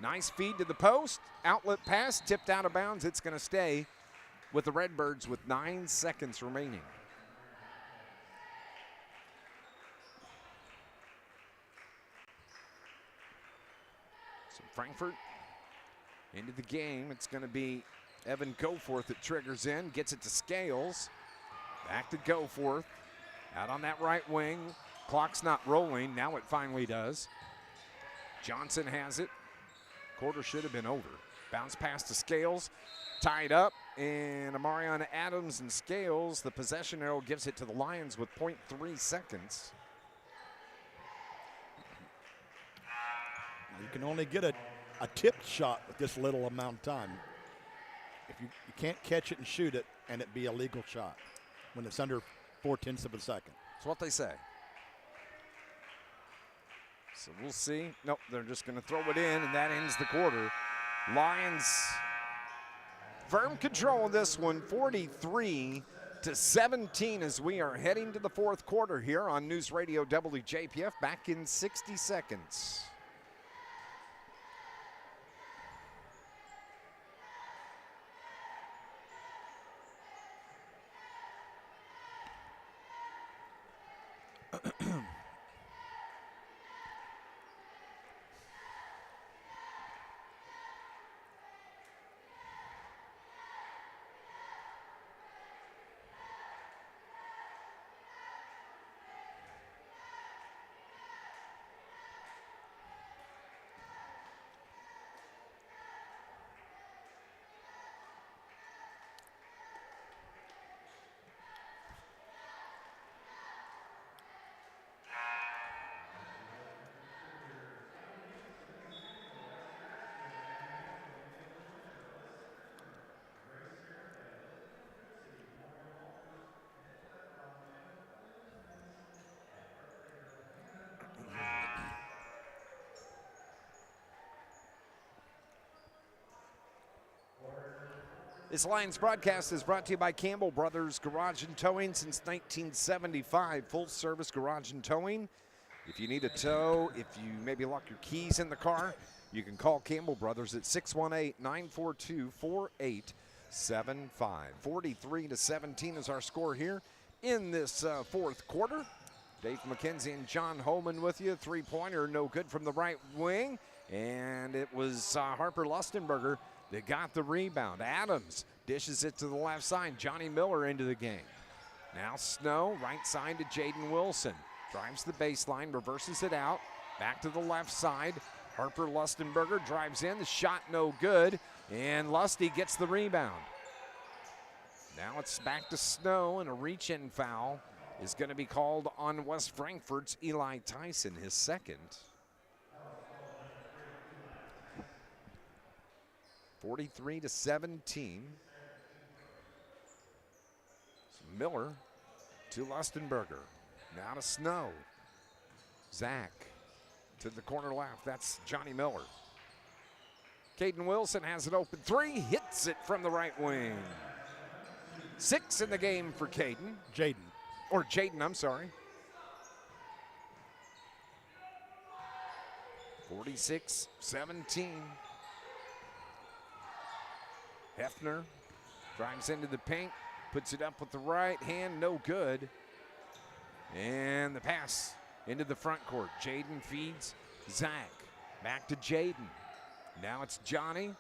Nice feed to the post. Outlet pass, tipped out of bounds. It's going to stay with the Redbirds with 9 seconds remaining. So Frankfort into the game. It's going to be Evan Goforth that triggers in, gets it to Scales. Back to Goforth. Out on that right wing. Clock's not rolling. Now it finally does. Johnson has it. Quarter should have been over. Bounce pass to Scales. Tied up. And Amarion Adams and Scales, the possession arrow gives it to the Lions with 0.3 seconds. You can only get a tipped shot with this little amount of time. If you can't catch it and shoot it, and it be a legal shot when it's under 0.4 of a second. That's what they say. So we'll see. Nope, they're just going to throw it in, and that ends the quarter. Lions firm control of this one, 43-17 as we are heading to the fourth quarter here on News Radio WJPF. Back in 60 seconds. This Lions broadcast is brought to you by Campbell Brothers Garage and Towing since 1975. Full service garage and towing. If you need a tow, if you maybe lock your keys in the car, you can call Campbell Brothers at 618-942-4875. 43-17 is our score here in this fourth quarter. Dave McKenzie and John Homan with you. Three-pointer, no good from the right wing. And it was Harper Lustenberger that got the rebound. Adams dishes it to the left side. Johnny Miller into the game. Now Snow, right side to Jaden Wilson. Drives the baseline, reverses it out. Back to the left side. Harper Lustenberger drives in. The shot no good. And Lusty gets the rebound. Now it's back to Snow, and a reach-in foul is going to be called on West Frankfort's Eli Tyson, his second. 43-17. Miller to Lustenberger. Now to Snow. Zach to the corner left. That's Johnny Miller. Caden Wilson has it open three. Hits it from the right wing. 6 in the game for Caden. Jaden, I'm sorry. 46-17. Hefner drives into the paint, puts it up with the right hand, no good. And the pass into the front court. Jaden feeds Zach. Back to Jaden. Now it's Johnny.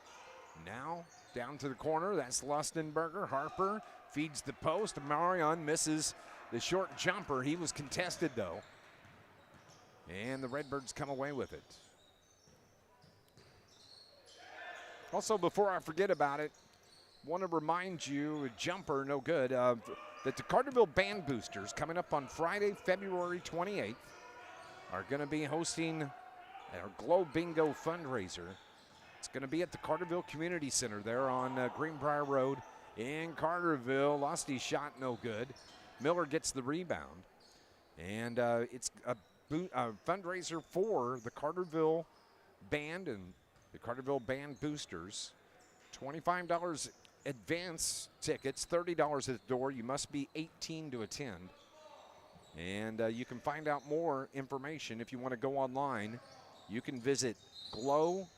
Now down to the corner. That's Lustenberger. Harper feeds the post. Marion misses the short jumper. He was contested, though. And the Redbirds come away with it. Also, before I forget about it, want to remind you, a jumper, no good, that the Carterville Band Boosters coming up on Friday, February 28th, are going to be hosting our Glow Bingo fundraiser. It's going to be at the Carterville Community Center there on Greenbrier Road in Carterville. Lost his shot, no good. Miller gets the rebound. And it's a fundraiser for the Carterville Band and the Carterville Band Boosters. $25 advance tickets, $30 at the door. You must be 18 to attend. And you can find out more information if you want to go online. You can visit Glow,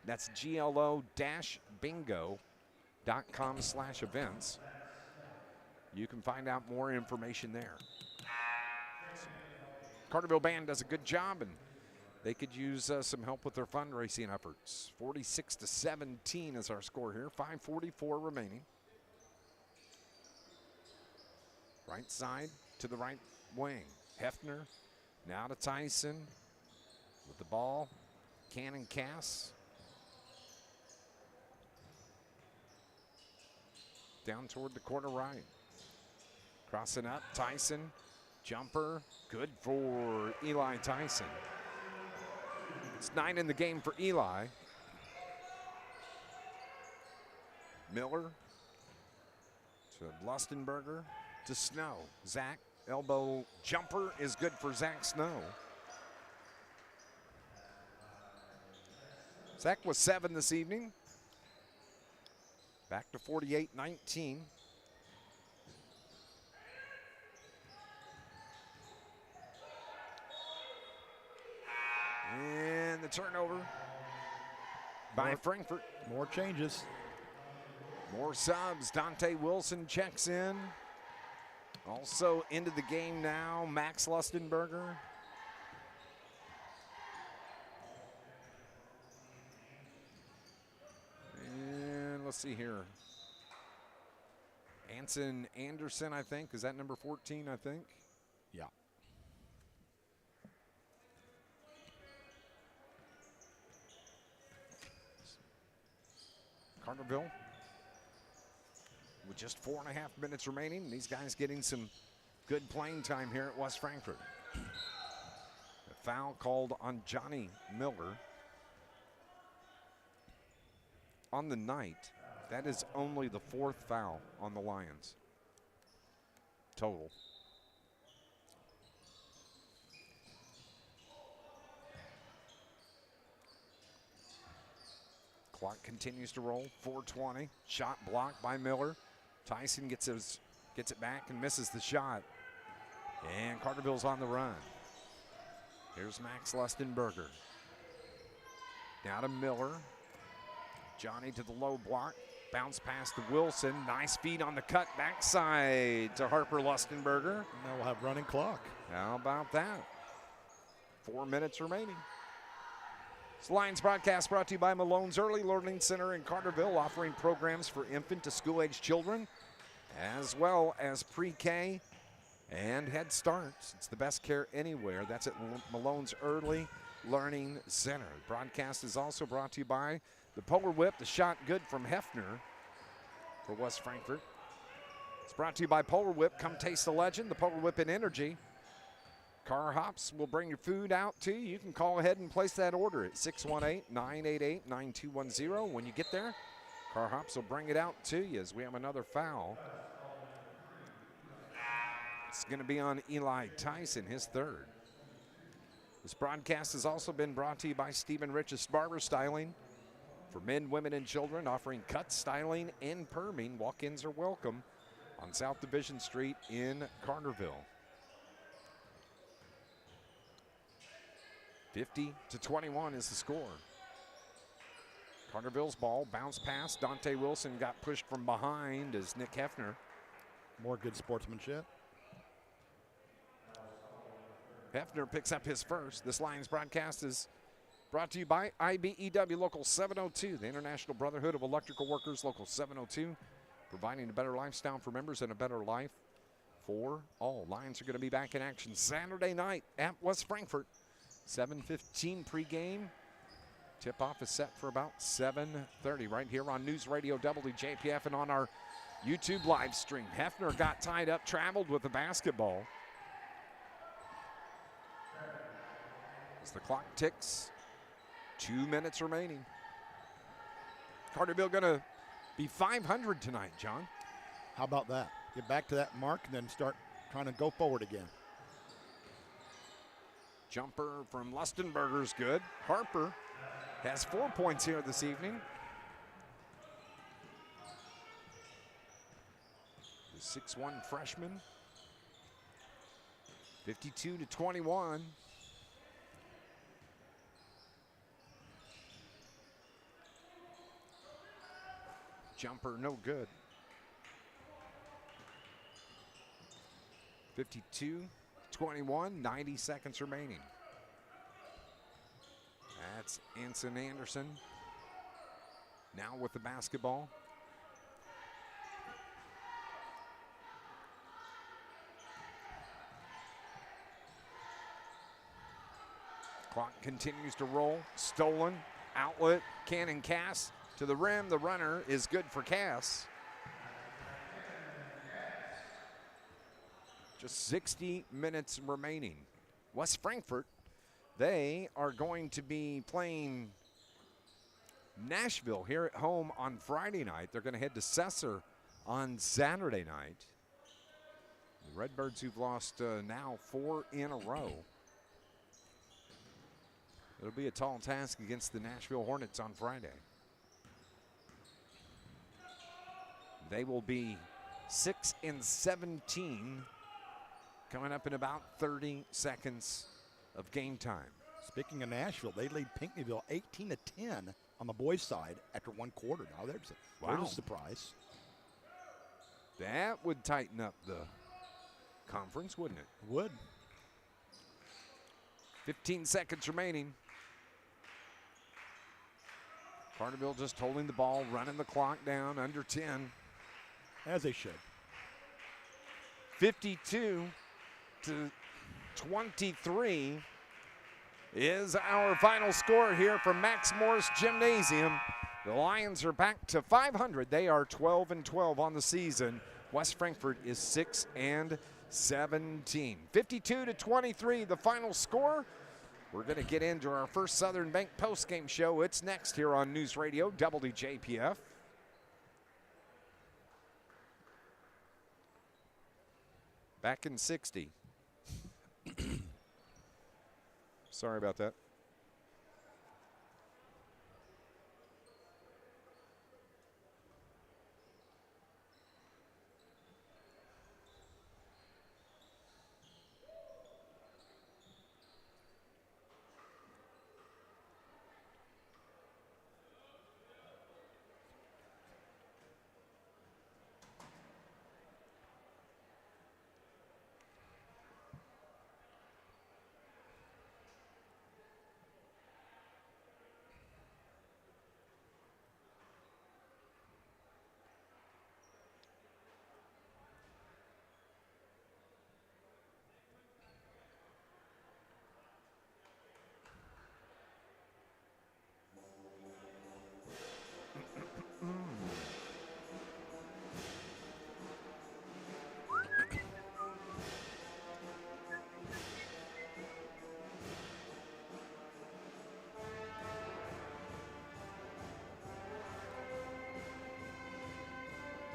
that's GLO-bingo.com/events. You can find out more information there. Carterville Band does a good job, and they could use some help with their fundraising efforts. 46-17 is our score here. 5:44 remaining. Right side to the right wing. Hefner now to Tyson with the ball. Cannon Cass. Down toward the corner right. Crossing up, Tyson. Jumper, good for Eli Tyson. It's 9 in the game for Eli. Miller to Lustenberger to Snow. Zach, elbow jumper is good for Zach Snow. Zach was 7 this evening. Back to 48-19. And the turnover by Frankfort. More changes. More subs. Dante Wilson checks in. Also into the game now, Max Lustenberger. And let's see here. Anson Anderson, I think. Is that number 14, I think? Yeah. Carterville with just 4.5 minutes remaining. These guys getting some good playing time here at West Frankfort. A foul called on Johnny Miller. On the night, that is only the 4th foul on the Lions total. Clock continues to roll. 4:20. Shot blocked by Miller. Tyson gets it back and misses the shot. And Carterville's on the run. Here's Max Lustenberger. Now to Miller. Johnny to the low block. Bounce pass to Wilson. Nice feed on the cut backside to Harper Lustenberger. Now we'll have running clock. How about that? 4 minutes remaining. This Lions broadcast brought to you by Malone's Early Learning Center in Carterville, offering programs for infant to school-age children, as well as pre-K and Head Start. It's the best care anywhere. That's at Malone's Early Learning Center. The broadcast is also brought to you by the Polar Whip, the shot good from Hefner for West Frankfort. It's brought to you by Polar Whip. Come taste the legend, the Polar Whip in Energy. Car Hops will bring your food out to you. You can call ahead and place that order at 618-988-9210. When you get there, Car Hops will bring it out to you as we have another foul. It's going to be on Eli Tyson, his 3rd. This broadcast has also been brought to you by Stephen Rich's Barber Styling. For men, women, and children, offering cuts, styling, and perming. Walk-ins are welcome on South Division Street in Carterville. 50-21 is the score. Carterville's ball, bounce pass. Dante Wilson got pushed from behind as Nick Hefner. More good sportsmanship. Hefner picks up his first. This Lions broadcast is brought to you by IBEW Local 702, the International Brotherhood of Electrical Workers, Local 702, providing a better lifestyle for members and a better life for all. Lions are going to be back in action Saturday night at West Frankfort. 7:15 pregame. Tip-off is set for about 7:30 right here on News Radio WJPF and on our YouTube live stream. Hefner got tied up, traveled with the basketball. As the clock ticks, 2 minutes remaining. Carterville going to be 500 tonight, John. How about that? Get back to that mark and then start trying to go forward again. Jumper from Lustenberger's good. Harper has 4 points here this evening. The 6'1" freshman. 52-21. Jumper no good. 52-21, 90 seconds remaining. That's Anson Anderson now with the basketball. Clock continues to roll. Stolen, outlet, Cannon Cass to the rim. The runner is good for Cass. Just 60 minutes remaining. West Frankfort, they are going to be playing Nashville here at home on Friday night. They're going to head to Cesar on Saturday night. The Redbirds, who've lost now 4 in a row. It'll be a tall task against the Nashville Hornets on Friday. They will be 6-17 coming up in about 30 seconds of game time. Speaking of Nashville, they lead Pinckneyville 18-10 on the boys' side after 1 quarter. Now there's a surprise. That would tighten up the conference, wouldn't it? Would. 15 seconds remaining. Carterville just holding the ball, running the clock down, under 10. As they should. 52-23 is our final score here from Max Morris Gymnasium. The Lions are back to 500. They are 12-12 on the season. West Frankfort is 6-17. 52-23, the final score. We're going to get into our first Southern Bank postgame show. It's next here on News Radio WJPF. Back in 60. Sorry about that.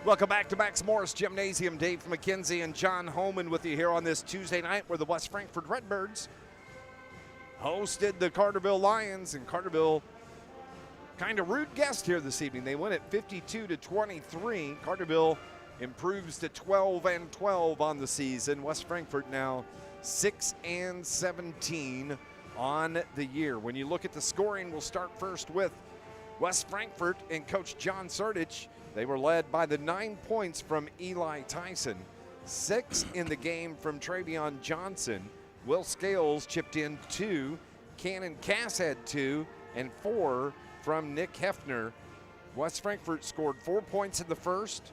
Welcome back to Max Morris Gymnasium. Dave McKenzie and John Homan with you here on this Tuesday night where the West Frankfort Redbirds hosted the Carterville Lions, and Carterville kind of rude guest here this evening. They win at 52-23. Carterville improves to 12-12 on the season. West Frankfort now 6-17 on the year. When you look at the scoring, we'll start first with West Frankfort and Coach John Surdich, they were led by the 9 points from Eli Tyson, 6 in the game from Travion Johnson. Will Scales chipped in 2, Cannon Cass had 2, and 4 from Nick Hefner. West Frankfort scored 4 points in the first,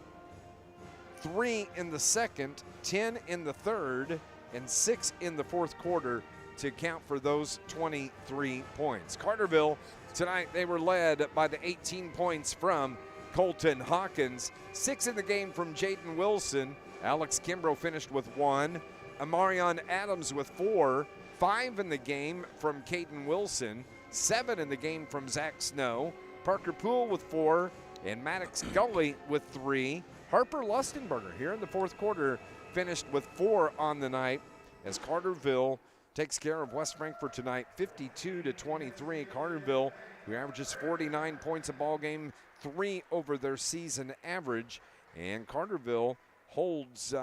3 in the second, 10 in the third, and 6 in the fourth quarter to count for those 23 points. Carterville tonight, they were led by the 18 points from Colton Hawkins, 6 in the game from Jaden Wilson. Alex Kimbrough finished with 1. Amarion Adams with 4. 5 in the game from Caden Wilson. 7 in the game from Zach Snow. Parker Poole with 4. And Maddox Gully with 3. Harper Lustenberger here in the fourth quarter finished with 4 on the night as Carterville takes care of West Frankfort tonight, 52-23. Carterville, who averages 49 points a ball game, 3 over their season average. And Carterville holds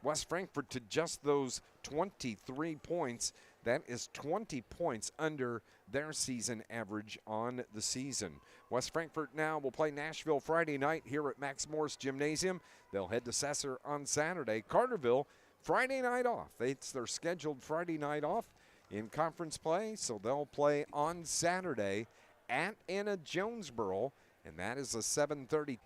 West Frankfort to just those 23 points. That is 20 points under their season average on the season. West Frankfort now will play Nashville Friday night here at Max Morris Gymnasium. They'll head to Sesser on Saturday. Carterville, Friday night off. It's their scheduled Friday night off in conference play, so they'll play on Saturday at Anna Jonesboro, and that is a 7:30.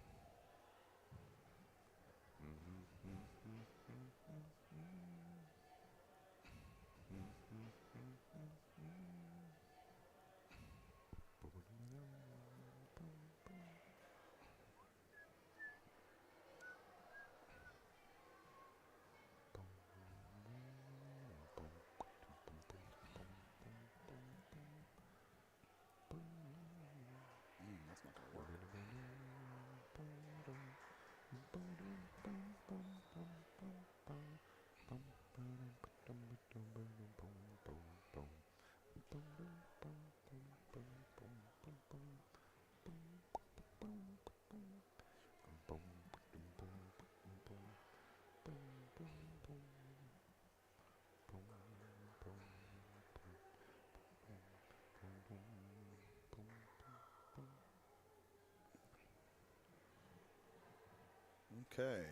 Okay,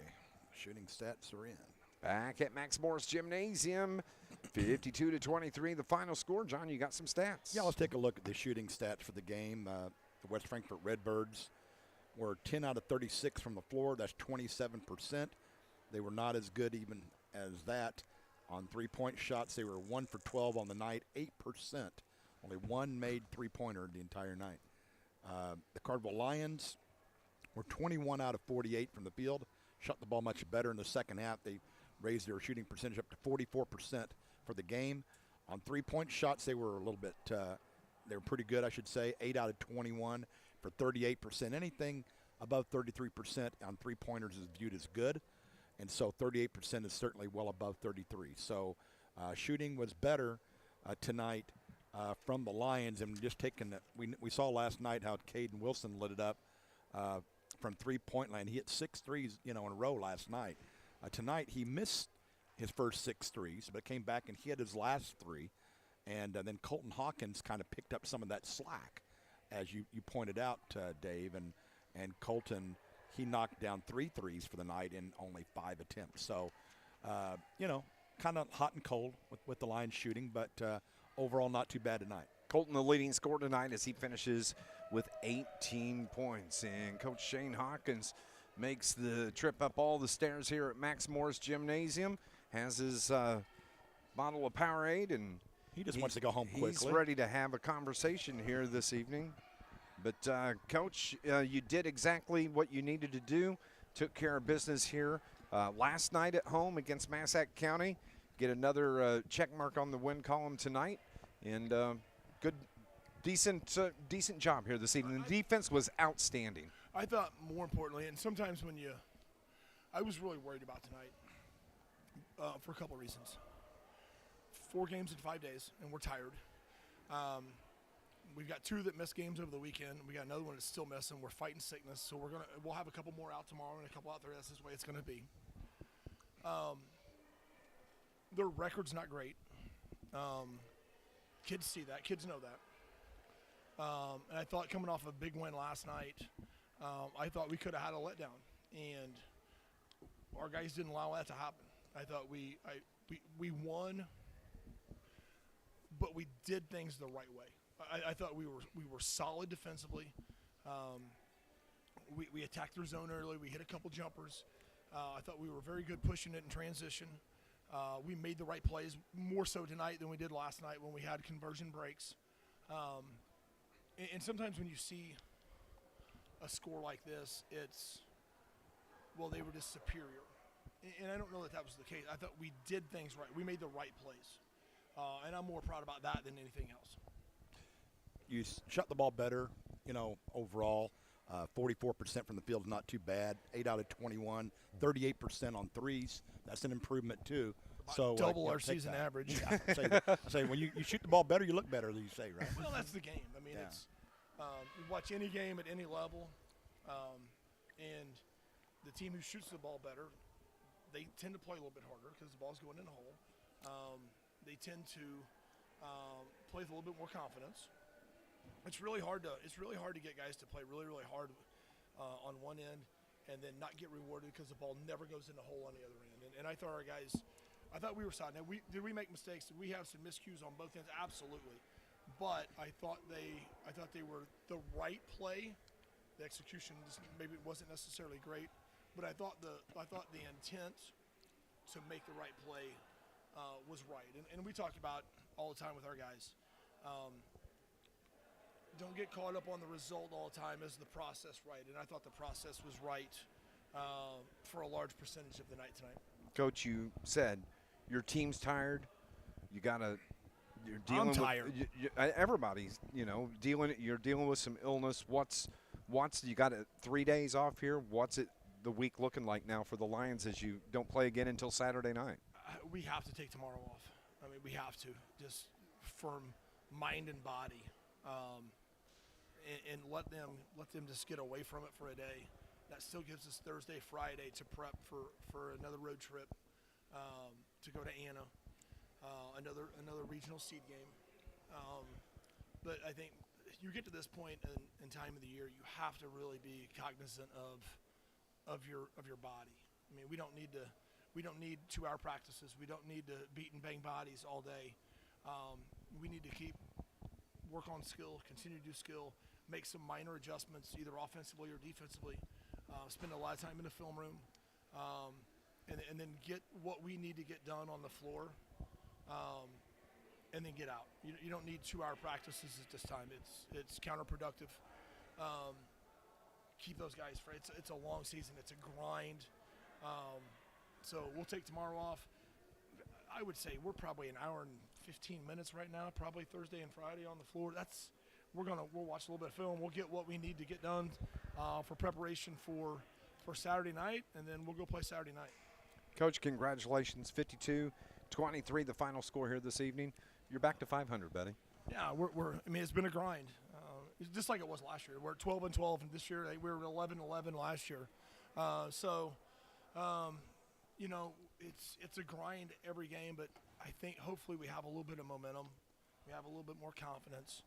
shooting stats are in. Back at Max Morris Gymnasium, 52-23, the final score. John, you got some stats. Yeah, let's take a look at the shooting stats for the game. The West Frankfort Redbirds were 10 out of 36 from the floor. That's 27%. They were not as good even as that. On three-point shots, they were 1 for 12 on the night, 8%. Only one made three-pointer the entire night. The Carterville Lions were 21 out of 48 from the field. Shot the ball much better in the second half. They raised their shooting percentage up to 44% for the game. On three-point shots, they were a little bit, they were pretty good, I should say. 8 out of 21 for 38%. Anything above 33% on three-pointers is viewed as good. And so 38% is certainly well above 33. So shooting was better tonight from the Lions. And just taking that, we saw last night how Caden Wilson lit it up from three-point line. He hit 6 threes, in a row last night. Tonight he missed his first 6 threes, but came back and hit his last 3. And then Colton Hawkins kind of picked up some of that slack, as you pointed out, Dave. And Colton, he knocked down 3 threes for the night in only 5 attempts. So, kind of hot and cold with the Lions shooting, but overall not too bad tonight. Colton, the leading scorer tonight, as he finishes with 18 points. And Coach Shane Hawkins makes the trip up all the stairs here at Max Morris Gymnasium, has his bottle of Powerade, and he just wants to go home quickly. He's ready to have a conversation here this evening. But, Coach, you did exactly what you needed to do, took care of business here last night at home against Massac County. Get another check mark on the win column tonight. And good, decent job here this evening. The defense was outstanding. I thought more importantly, and sometimes I was really worried about tonight for a couple of reasons. 4 games in 5 days, and we're tired. We've got 2 that missed games over the weekend. We got another one that's still missing. We're fighting sickness, so we'll have a couple more out tomorrow and a couple out there. That's the way it's going to be. Their record's not great. Kids see that. Kids know that. And I thought coming off a big win last night, I thought we could have had a letdown, and our guys didn't allow that to happen. I thought we won, but we did things the right way. I thought we were solid defensively. We attacked their zone early. We hit a couple jumpers. I thought we were very good pushing it in transition. We made the right plays, more so tonight than we did last night when we had conversion breaks. And sometimes when you see a score like this, it's, well, they were just superior. And I don't know that was the case. I thought we did things right. We made the right plays. And I'm more proud about that than anything else. You shot the ball better, overall. 44% from the field is not too bad. 8 out of 21, 38% on threes. That's an improvement too. So double our season average. Yeah, I say when you shoot the ball better, you look better, you say, right? Well, that's the game. I mean, it's you watch any game at any level, and the team who shoots the ball better, they tend to play a little bit harder because the ball's going in the hole. They tend to play with a little bit more confidence. It's really hard to get guys to play really, really hard on one end and then not get rewarded because the ball never goes in the hole on the other end. And I thought our guys, I thought we were solid. Now, did we make mistakes? Did we have some miscues on both ends? Absolutely. But I thought they were the right play. The execution maybe wasn't necessarily great, but I thought the intent to make the right play was right. And we talked about all the time with our guys. Don't get caught up on the result all the time. Is the process right? And I thought the process was right for a large percentage of the night tonight. Coach, you said your team's tired. You're dealing. I'm tired. Everybody's, dealing. You're dealing with some illness. What's you got 3 days off here? What's it the week looking like now for the Lions as you don't play again until Saturday night? We have to take tomorrow off. I mean, we have to just for mind and body. And let them just get away from it for a day. That still gives us Thursday, Friday to prep for another road trip to go to Anna, another regional seed game. But I think you get to this point in time of the year, you have to really be cognizant of your body. I mean, we don't need 2-hour practices. We don't need to beat and bang bodies all day. We need to work on skill, continue to do skill, make some minor adjustments, either offensively or defensively, spend a lot of time in the film room, and then get what we need to get done on the floor, and then get out. You don't need 2-hour practices at this time. It's counterproductive. Keep those guys fresh. It's a long season. It's a grind. So we'll take tomorrow off. I would say we're probably an hour and 15 minutes right now, probably Thursday and Friday on the floor. We'll watch a little bit of film. We'll get what we need to get done for preparation for Saturday night, and then we'll go play Saturday night. Coach, congratulations. 52-23, the final score here this evening. You're back to 500, buddy. Yeah, I mean, it's been a grind. It's just like it was last year. We're at 12-12, and this year we were at 11-11 last year. It's a grind every game, but I think hopefully we have a little bit of momentum. We have a little bit more confidence.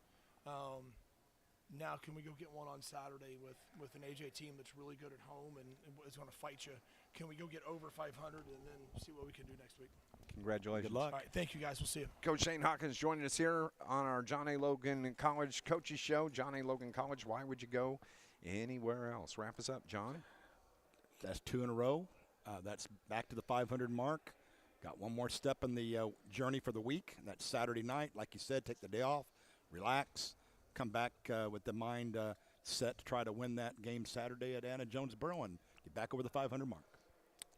Now can we go get one on Saturday with an AJ team that's really good at home and is going to fight you? Can we go get over 500 and then see what we can do next week? Congratulations. Good luck. All right, thank you, guys. We'll see you. Coach Shane Hawkins joining us here on our John A. Logan College Coaches Show. John A. Logan College, why would you go anywhere else? Wrap us up, John. That's 2 in a row. That's back to the 500 mark. Got one more step in the journey for the week. That's Saturday night. Like you said, take the day off, relax, come back with the mind set to try to win that game Saturday at Anna Jonesboro and get back over the 500 mark.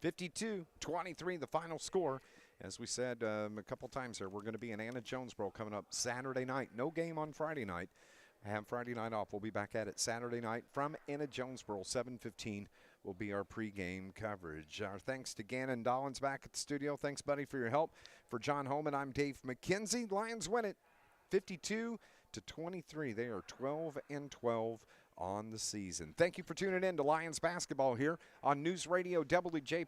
52-23, the final score. As we said a couple times here, we're going to be in Anna Jonesboro coming up Saturday night. No game on Friday night. Have Friday night off. We'll be back at it Saturday night from Anna Jonesboro. 7:15 will be our pregame coverage. Our thanks to Gannon Dollins back at the studio. Thanks, buddy, for your help. For John Homan, I'm Dave McKenzie. Lions win it 52-23. They are 12-12 on the season. Thank you for tuning in to Lions basketball here on News Radio WJPF.